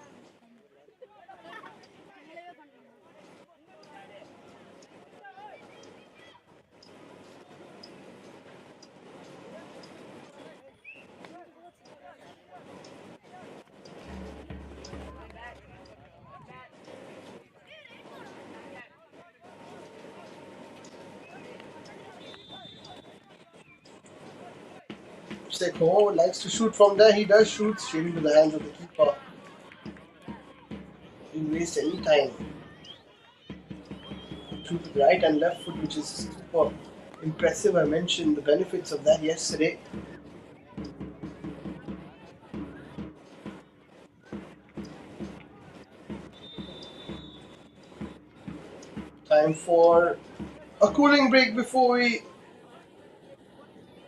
Seko likes to shoot from there. He does shoot straight into the hands of the keeper. He didn't waste any time. To the right and left foot, which is super impressive. I mentioned the benefits of that yesterday. Time for a cooling break before we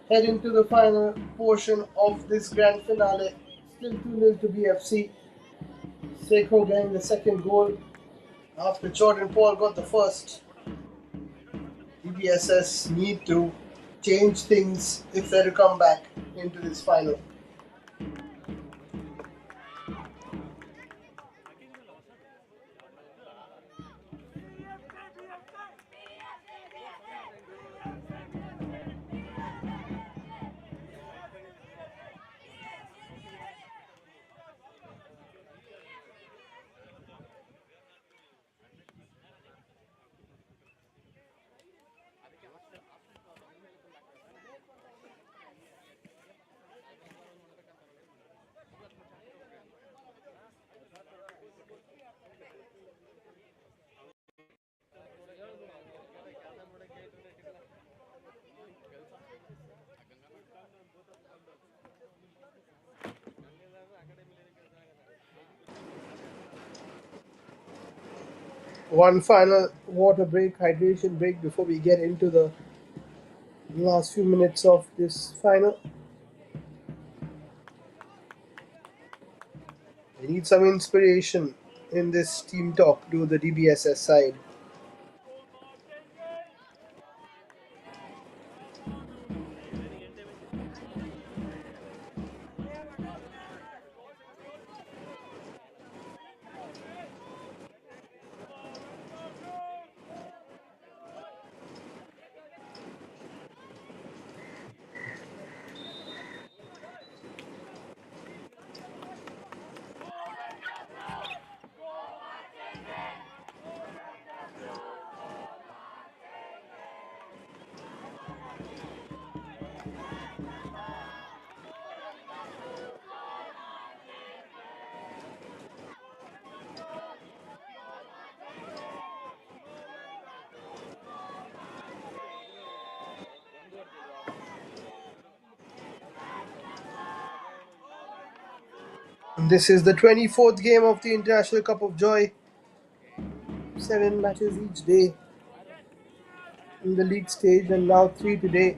head into the final portion of this grand finale. Still 2-0 to BFC. Seiko getting the second goal after Jordan Paul got the first. DBSS need to change things if they're to come back into this final. One final water break, hydration break before we get into the last few minutes of this final. We need some inspiration in this team talk to the DBSS side. This is the 24th game of the International Cup of Joy. 7 matches each day in the league stage, and now 3 today.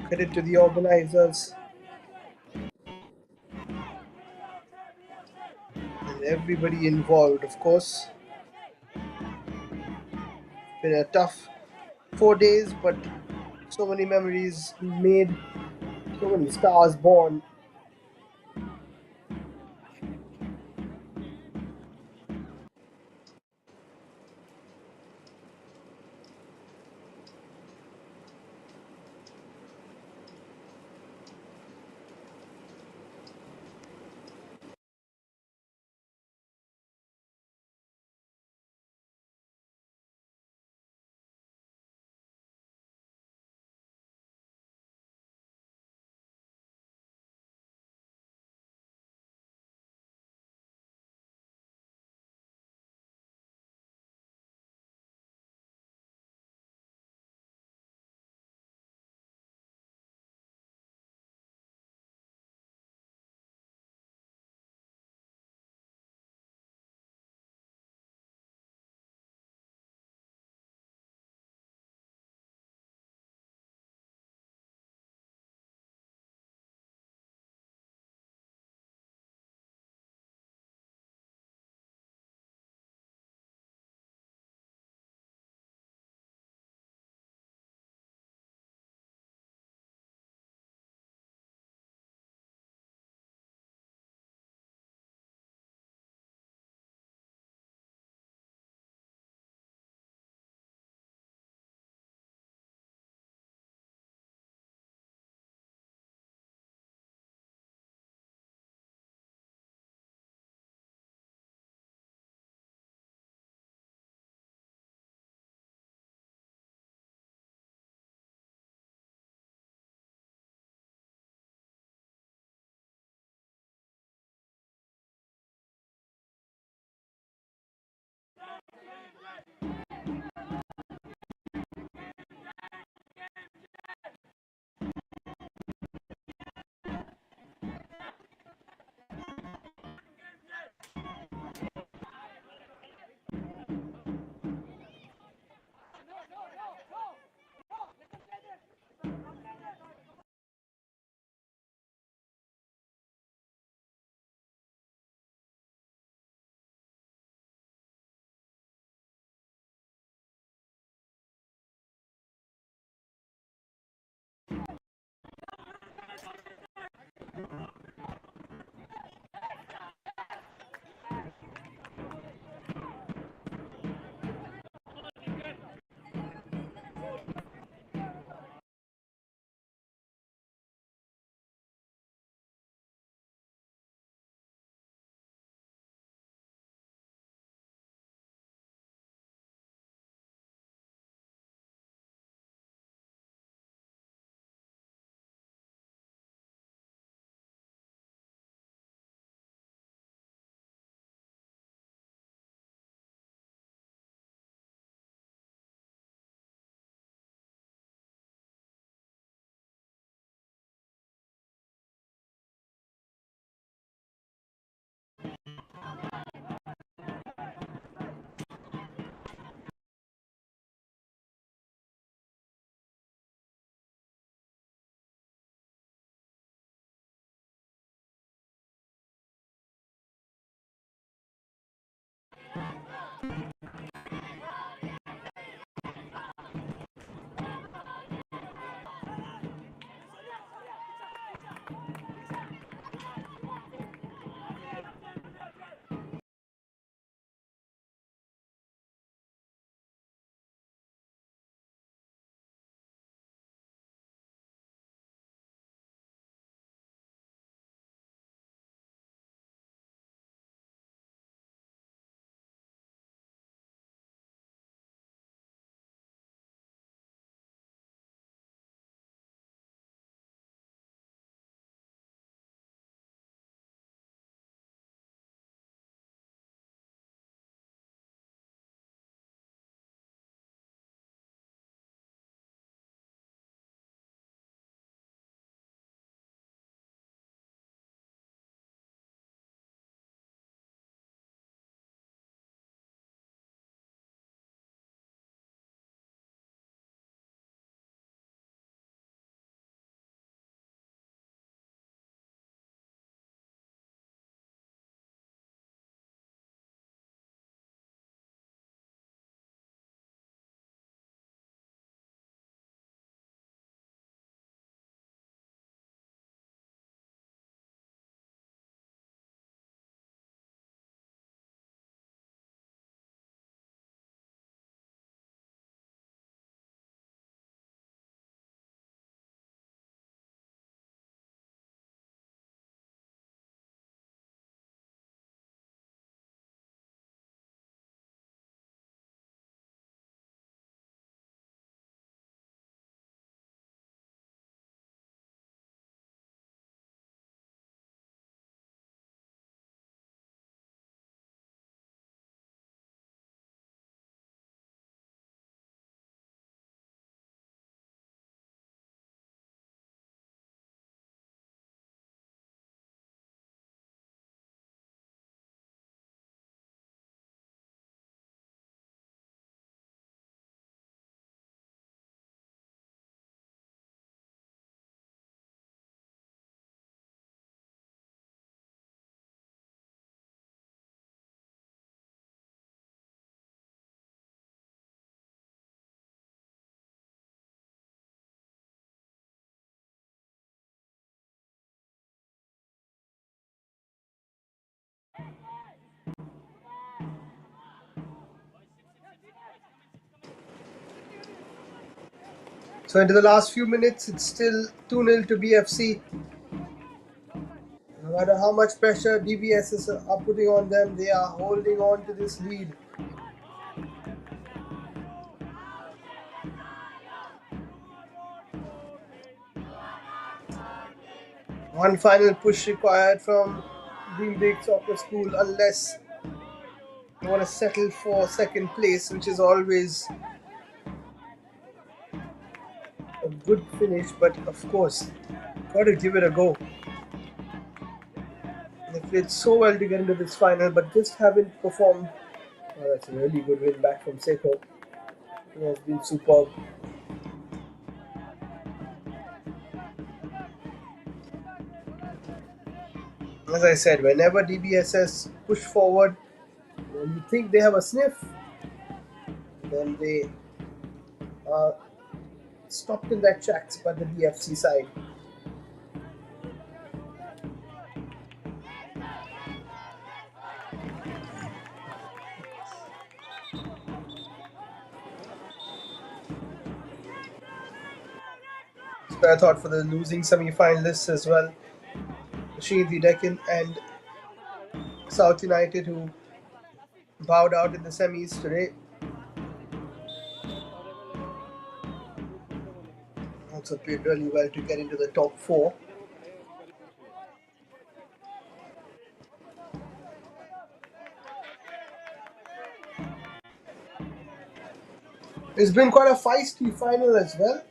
Credit to the organizers and everybody involved, of course. Been a tough 4 days, but so many memories made, so many stars born. So into the last few minutes, it's still 2-0 to BFC. No matter how much pressure DBSS are putting on them, they are holding on to this lead. One final push required from Greenbrick Soccer School unless they want to settle for second place, which is always a good finish, but of course, got to give it a go. They played so well to get into this final, but just haven't performed. Oh, that's a really good win back from Seto. He has been superb. As I said, whenever DBSS push forward, when you think they have a sniff, then they are stopped in their tracks by the BFC side. Spare thought for the losing semi-finalists as well. Shahidi Deccan and South United, who bowed out in the semis today. Also played really well to get into the top four. It's been quite a feisty final as well.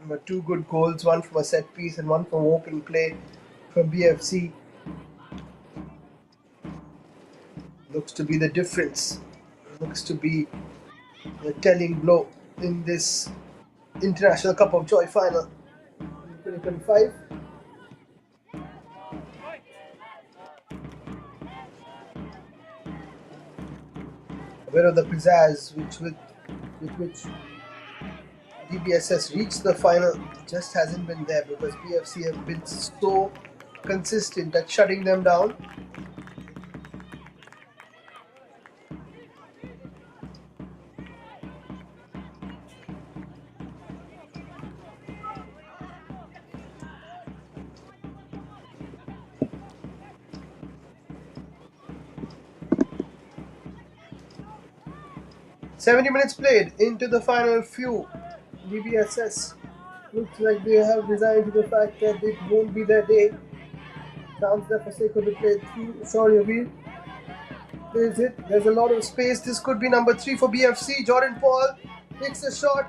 But two good goals, one from a set piece and one from open play from BFC. Looks to be the difference. Looks to be the telling blow in this International Cup of Joy final. 2025. bit of the pizzazz with which DBSS reached the final just hasn't been there because BFC have been so consistent at shutting them down. "70 minutes played into the final few. DBSS looks like they have resigned to the fact that it won't be their day. Chance there for Seiko to play through. Sorry, Avir. There's it. There's a lot of space. This could be number 3 for BFC. Jordan Paul takes a shot.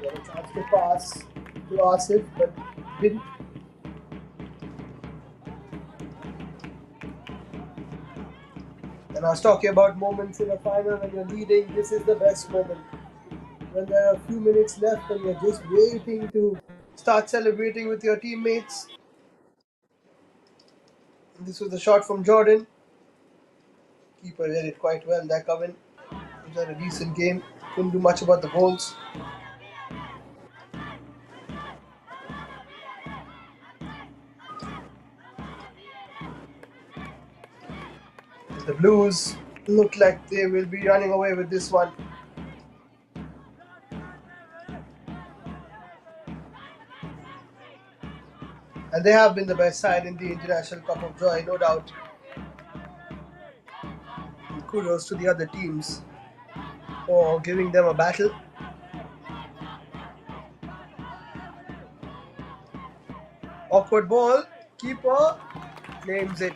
He had a chance to pass to Asif, but didn't. And I was talking about moments in a final when you're leading. This is the best moment. When there are a few minutes left and you're just waiting to start celebrating with your teammates. And this was the shot from Jordan. Keeper read it quite well. That Coven was had a decent game. Couldn't do much about the goals. The Blues look like they will be running away with this one. And they have been the best side in the International Cup of Joy, no doubt. And kudos to the other teams for giving them a battle. Awkward ball. Keeper claims it.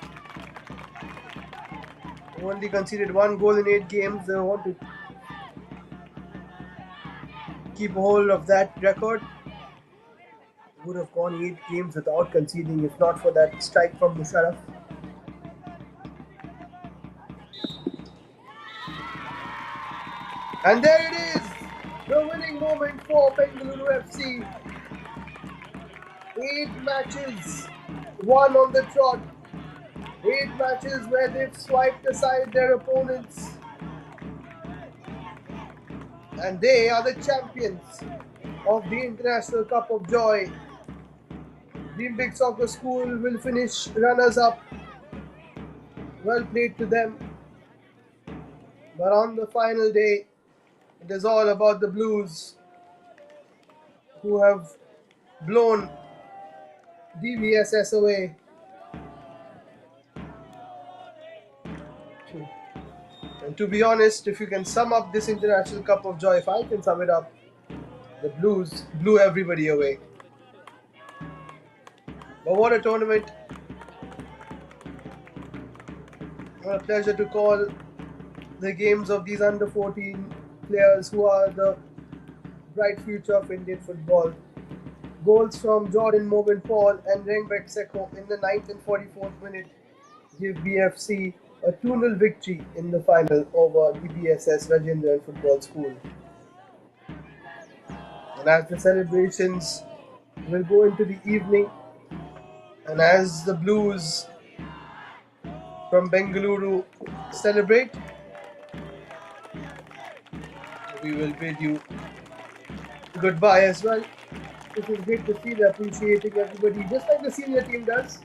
Only conceded 1 goal in 8 games. They want to keep hold of that record. Would have gone 8 games without conceding if not for that strike from Musharraf. And there it is! The winning moment for Bengaluru FC. 8 matches, 1 on the trot. 8 matches where they've swiped aside their opponents. And they are the champions of the International Cup of Joy. Dream Big Soccer School will finish runners-up. Well played to them. But on the final day, it is all about the Blues, who have blown DBSS away. And to be honest, if you can sum up this International Cup of Joy, if I can sum it up, the Blues blew everybody away. But what a tournament. What a pleasure to call the games of these under 14 players who are the bright future of Indian football. Goals from Jordan Mobin Paul and Rengbek Seko in the 9th and 44th minute give BFC a 2-0 victory in the final over DBSS Rajendran Football School. And as the celebrations will go into the evening, and as the Blues from Bengaluru celebrate, we will bid you goodbye as well. It is great to see the appreciating everybody, just like the senior team does.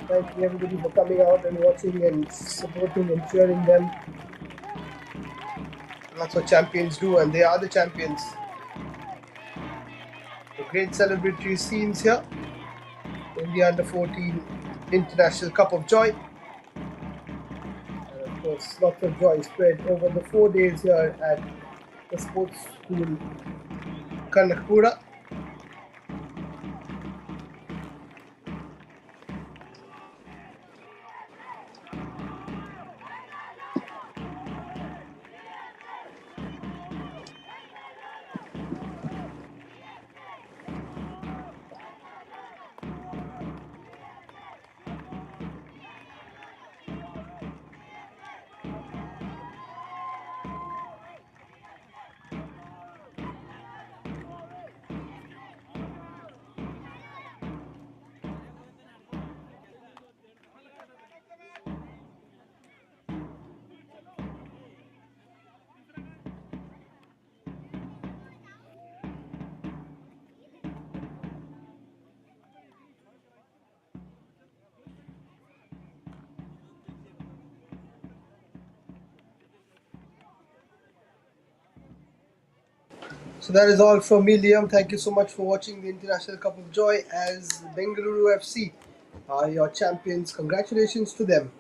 Thank you everybody for coming out and watching and supporting and cheering them. And that's what champions do, and they are the champions. The great celebratory scenes here in the under 14 International Cup of Joy. And of course, lots of joy spread over the 4 days here at the Sports School Kanakapura. So that is all from me, Liam. Thank you so much for watching the International Cup of Joy as Bengaluru FC are your champions. Congratulations to them.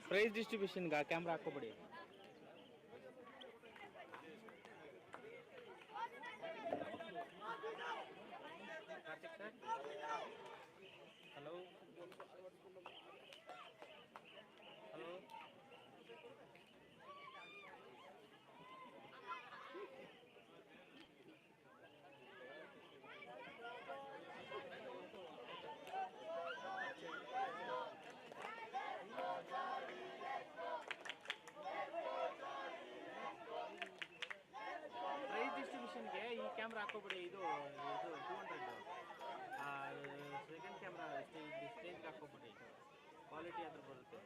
Prize ಡಿಸ್ಟ್ರಿಬ್ಯೂಷನ್ಗೆ camera ಹಾಕೋಬಿಡಿ. Karthik sir, hello hello. Prize ಡಿಸ್ಟ್ರಿಬ್ಯೂಷನ್ಗೆ ಈ camera ಹಾಕೋಬಿಡಿ. ಇದು 200 second camera ಸ್ಟೇಜ್ಗೆ ಹಾಕೋಬಿಡಿ. Quality ಅದ್ರ ಬರುತ್ತೆ.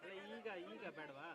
ಅಲ್ಲ ಈಗ ಬೇಡವಾ?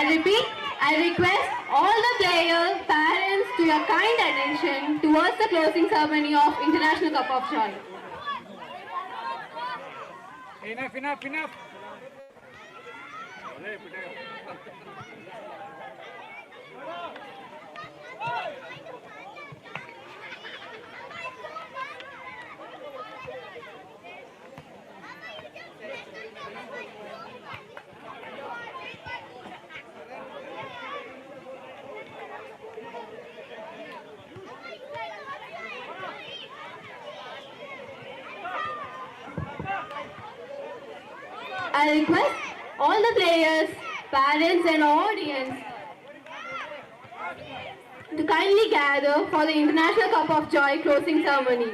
repeat, I request all the players, parents to your kind attention towards the closing ceremony of International Cup of Joy. Enough. I request all the players, parents and audience to kindly gather for the International Cup of Joy closing ceremony.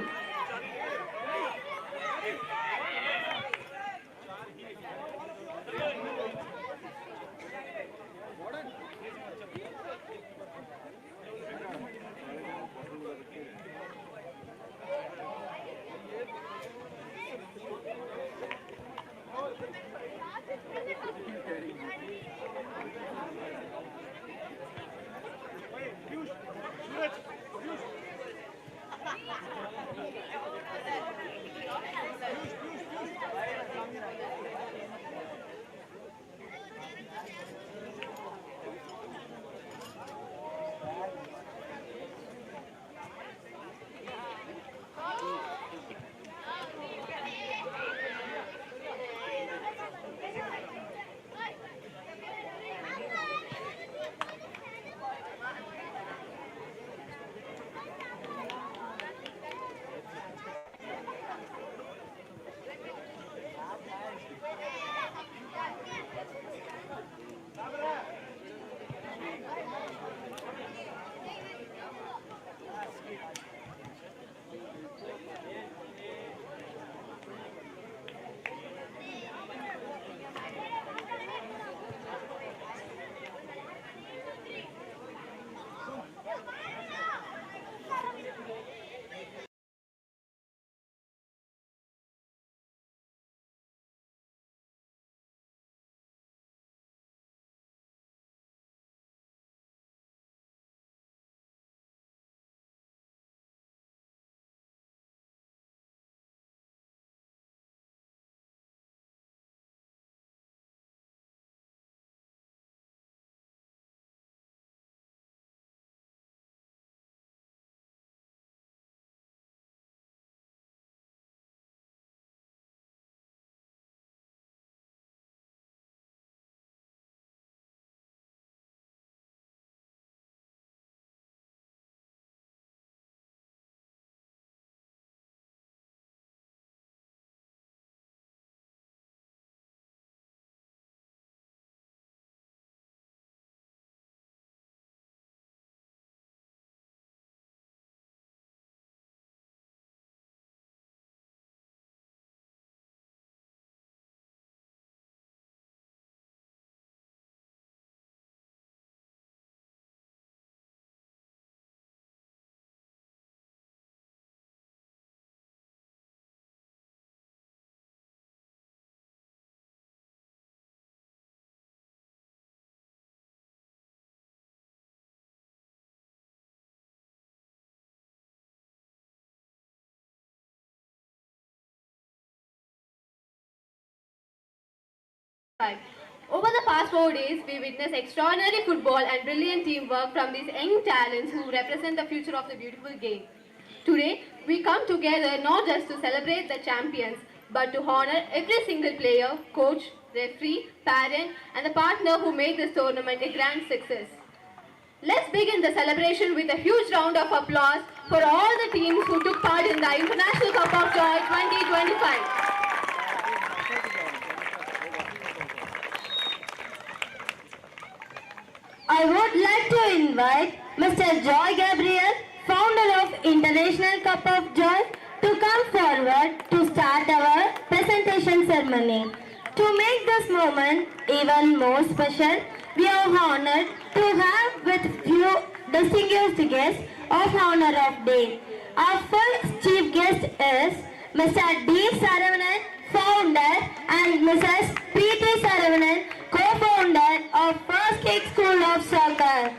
Over the past 4 days, we witnessed extraordinary football and brilliant teamwork from these young talents who represent the future of the beautiful game. Today, we come together not just to celebrate the champions, but to honor every single player, coach, referee, parent, and the partner who made this tournament a grand success. Let's begin the celebration with a huge round of applause for all the teams who took part in the International Cup of Joy 2025. I would like to invite Mr. Joy Gabriel, founder of International Cup of Joy, to come forward to start our presentation ceremony. To make this moment even more special, we are honored to have with few distinguished guests of honor of day. Our first chief guest is Mr. D. Saravanan, founder, and Mrs. P.T. Saravanan, co-founder of First Kick School of Soccer.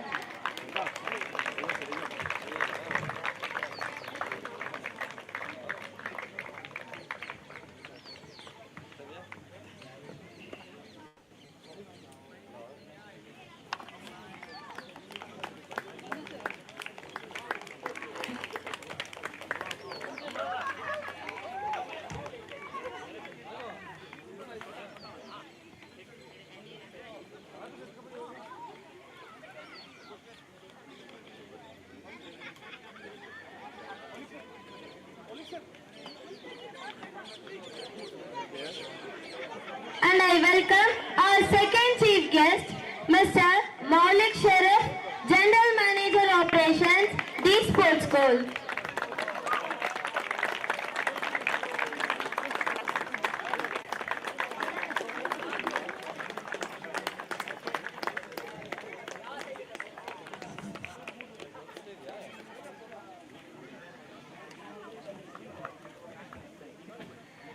And I welcome our second chief guest, Mr. Maulik Sharaf, General Manager Operations, D Sports School.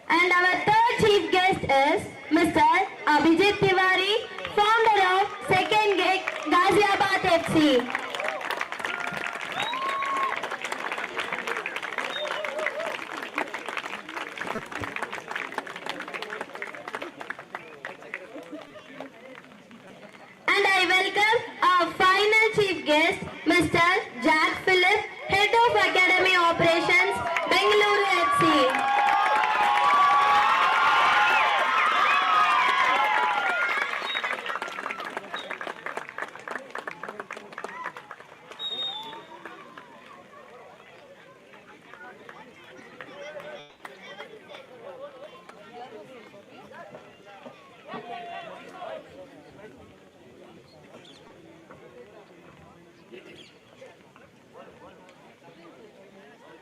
And our third chief guest is Mr. Abhijit Tiwari, founder of Second Gate Ghaziabad FC. And I welcome our final chief guest, Mr. Jack Philip, Head of Academy Operations, Bengaluru FC.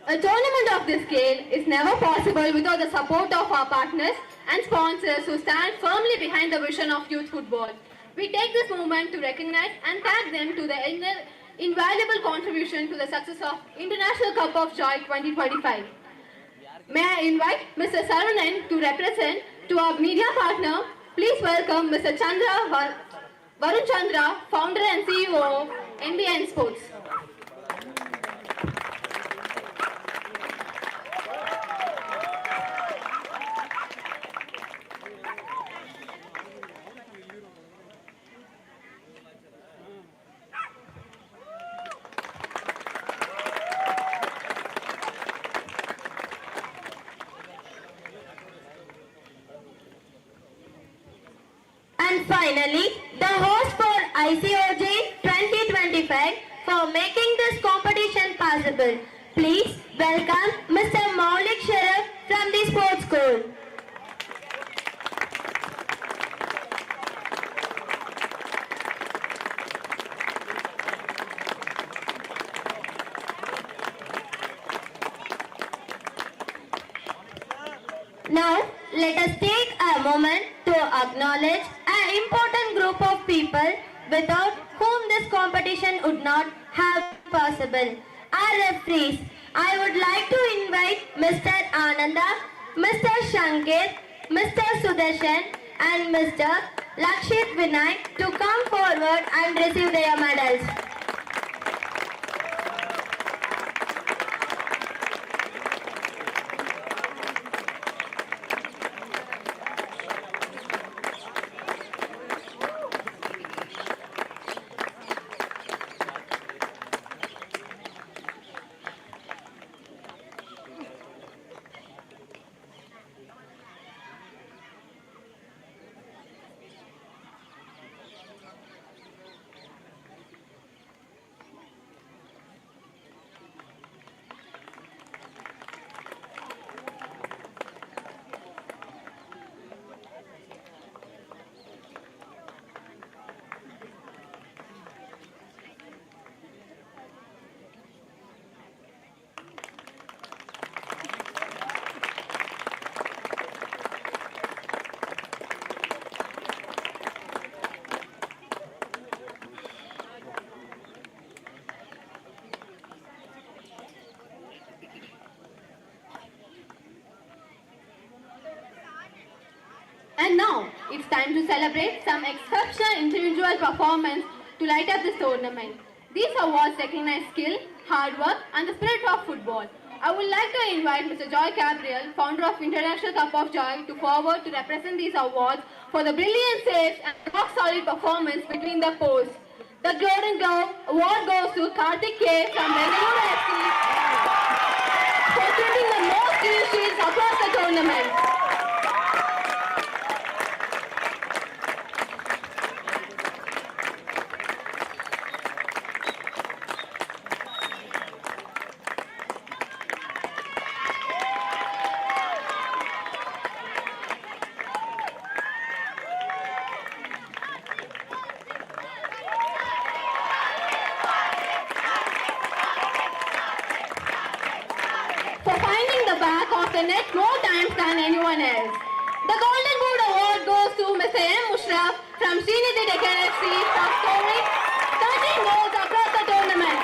A tournament of this scale is never possible without the support of our partners and sponsors who stand firmly behind the vision of youth football. We take this moment to recognize and thank them to their invaluable contribution to the success of International Cup of Joy 2025. May I invite Mr. Saravanan to represent to our media partner. Please welcome Mr. Varun Chandra, founder and CEO of NBN Sports. And finally, the host for ICOJ 2025 for making this competition possible. Please welcome Mr. Maulik Sharaf from the Sports School. Now, let us take a moment to acknowledge an important group of people without whom this competition would not have been possible. Our referees. I would like to invite Mr. Ananda, Mr. Shankar, Mr. Sudarshan and Mr. Lakshit Vinay to come forward and receive their medals. Now, it's time to celebrate some exceptional individual performance to light up this tournament. These awards recognize skill, hard work, and the spirit of football. I would like to invite Mr. Joy Gabriel, founder of International Cup of Joy, to forward to represent these awards for the brilliant saves and rock-solid performance between the posts. The Golden Glove award goes to Karthik K from Bengaluru FC for shooting the most clean sheets across the tournament. For finding the back of the net more times than anyone else. The Golden Boot Award goes to Mr. M. Mushraf from Srinidhi Deccan FC for scoring 13 goals across the tournament.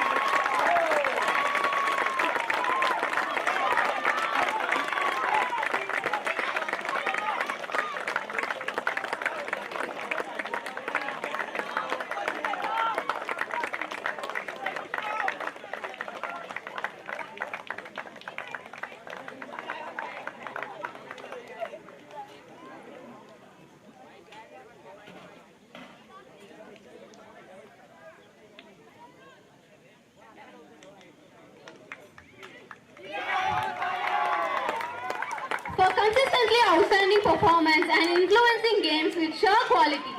For consistently outstanding performance and influencing games with sheer quality,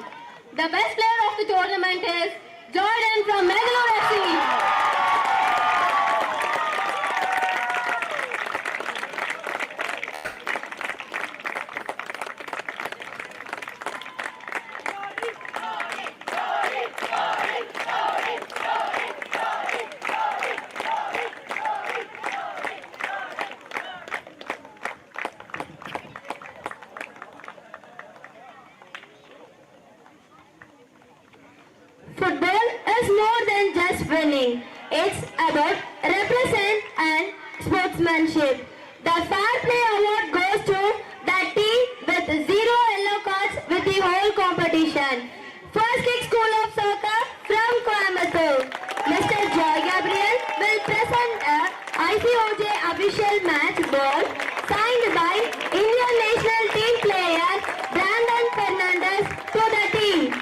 the best player of the tournament is Jordan from Bengaluru FC. Football is more than just winning. It's about represent and sportsmanship. The Fair Play Award goes to the team with 0 yellow cards with the whole competition. First Kick School of Soccer from Coimbatore. Mr. Joy Gabriel will present a ICOJ official match ball signed by Indian national team player Brandon Fernandez to the team.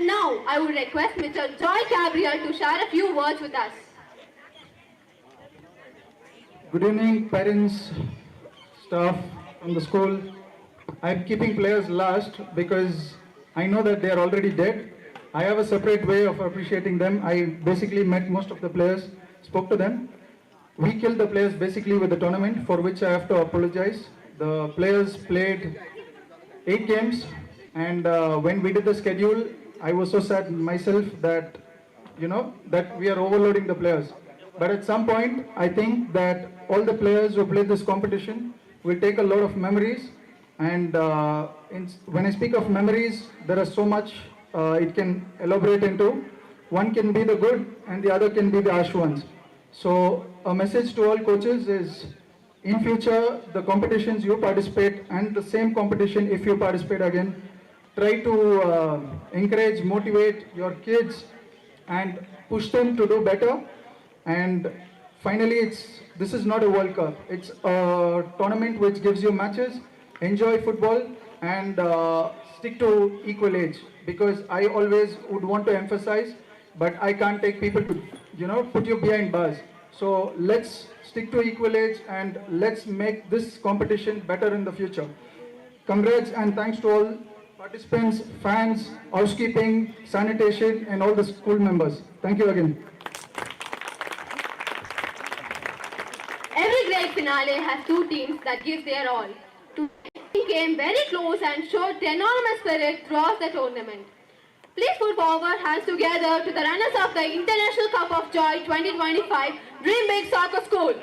Now, I would request Mr. Joy Gabriel to share a few words with us. Good evening, parents, staff from the school. I'm keeping players last because I know that they are already dead. I have a separate way of appreciating them. I basically met most of the players, spoke to them. We killed the players basically with the tournament, for which I have to apologize. The players played 8 games, and when we did the schedule, I was so sad myself that, that we are overloading the players. But at some point, I think that all the players who played this competition will take a lot of memories. And when I speak of memories, there are so much it can elaborate into. One can be the good and the other can be the harsh ones. So a message to all coaches is, in future, the competitions you participate and the same competition if you participate again, try to encourage, motivate your kids and push them to do better. And finally, this is not a World Cup. It's a tournament which gives you matches. Enjoy football and stick to equal age, because I always would want to emphasize, but I can't take people to, put you behind bars. So let's stick to equal age and let's make this competition better in the future. Congrats and thanks to all participants, fans, housekeeping, sanitation and all the school members. Thank you again. Every great finale has two teams that give their all. Two teams came very close and showed enormous spirit throughout the tournament. Please put forward hands together to the runners of the International Cup of Joy 2025 Dream Big Soccer School.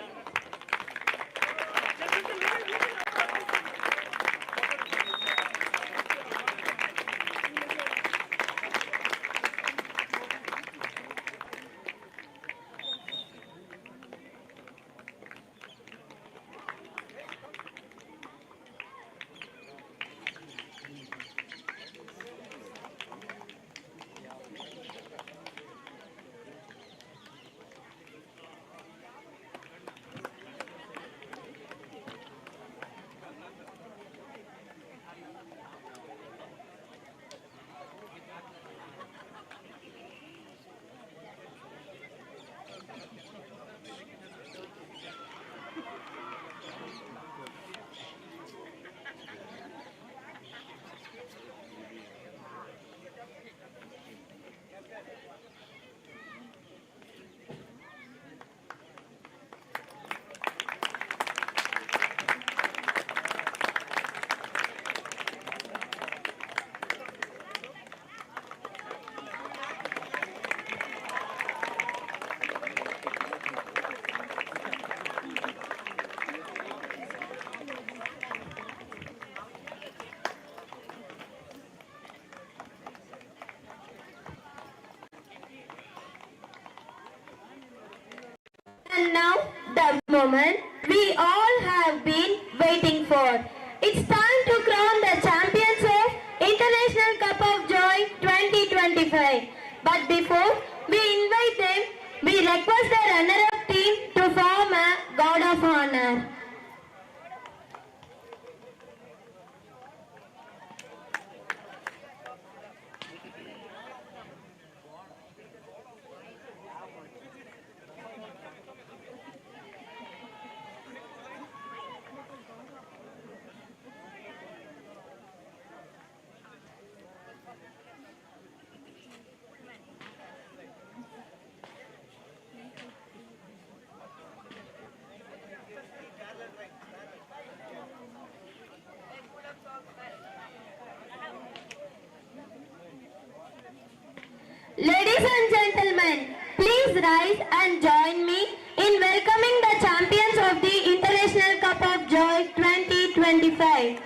And now, the moment we all have been waiting for. It's time to crown the champions of International Cup of Joy 2025. But before we invite them, we request the runner-up team to form a guard of honor. Ladies and gentlemen, please rise and join me in welcoming the champions of the International Cup of Joy 2025.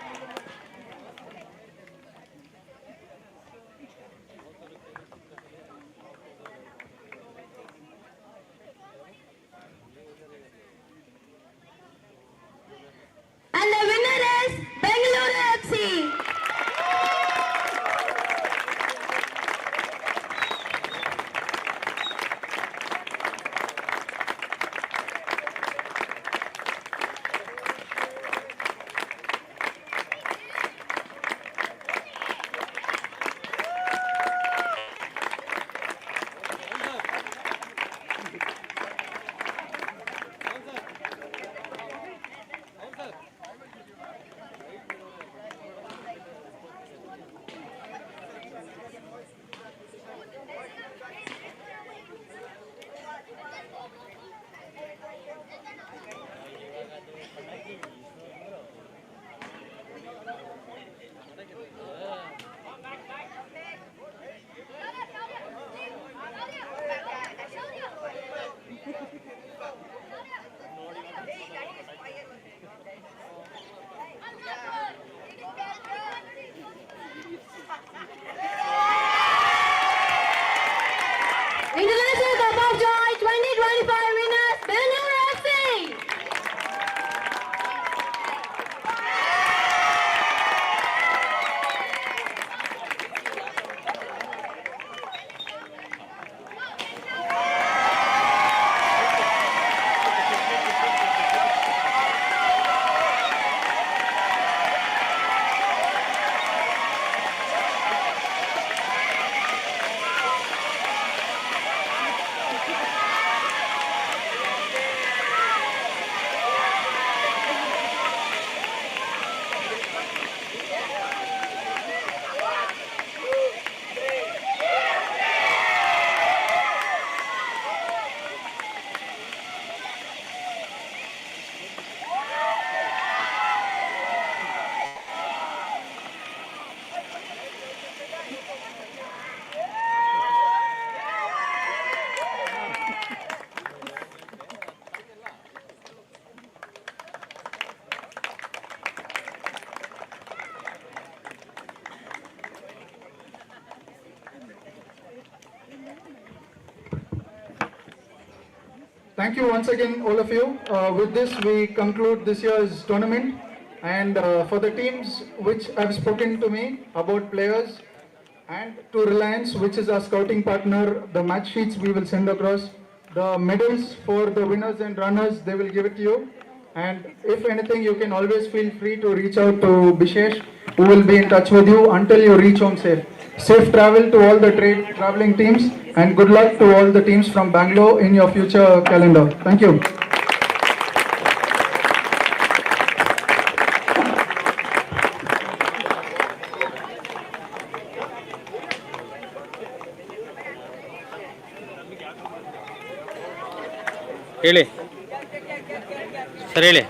And the winner is Bengaluru FC. Thank you once again, all of you. With this, we conclude this year's tournament. And for the teams which have spoken to me about players, and to Reliance, which is our scouting partner, the match sheets we will send across. The medals for the winners and runners, they will give it to you. And if anything, you can always feel free to reach out to Bishesh, who will be in touch with you until you reach home safe. Safe travel to all the traveling teams, and good luck to all the teams from Bangalore in your future calendar. Thank you. ಹೇಳಿ sir ಹೇಳಿ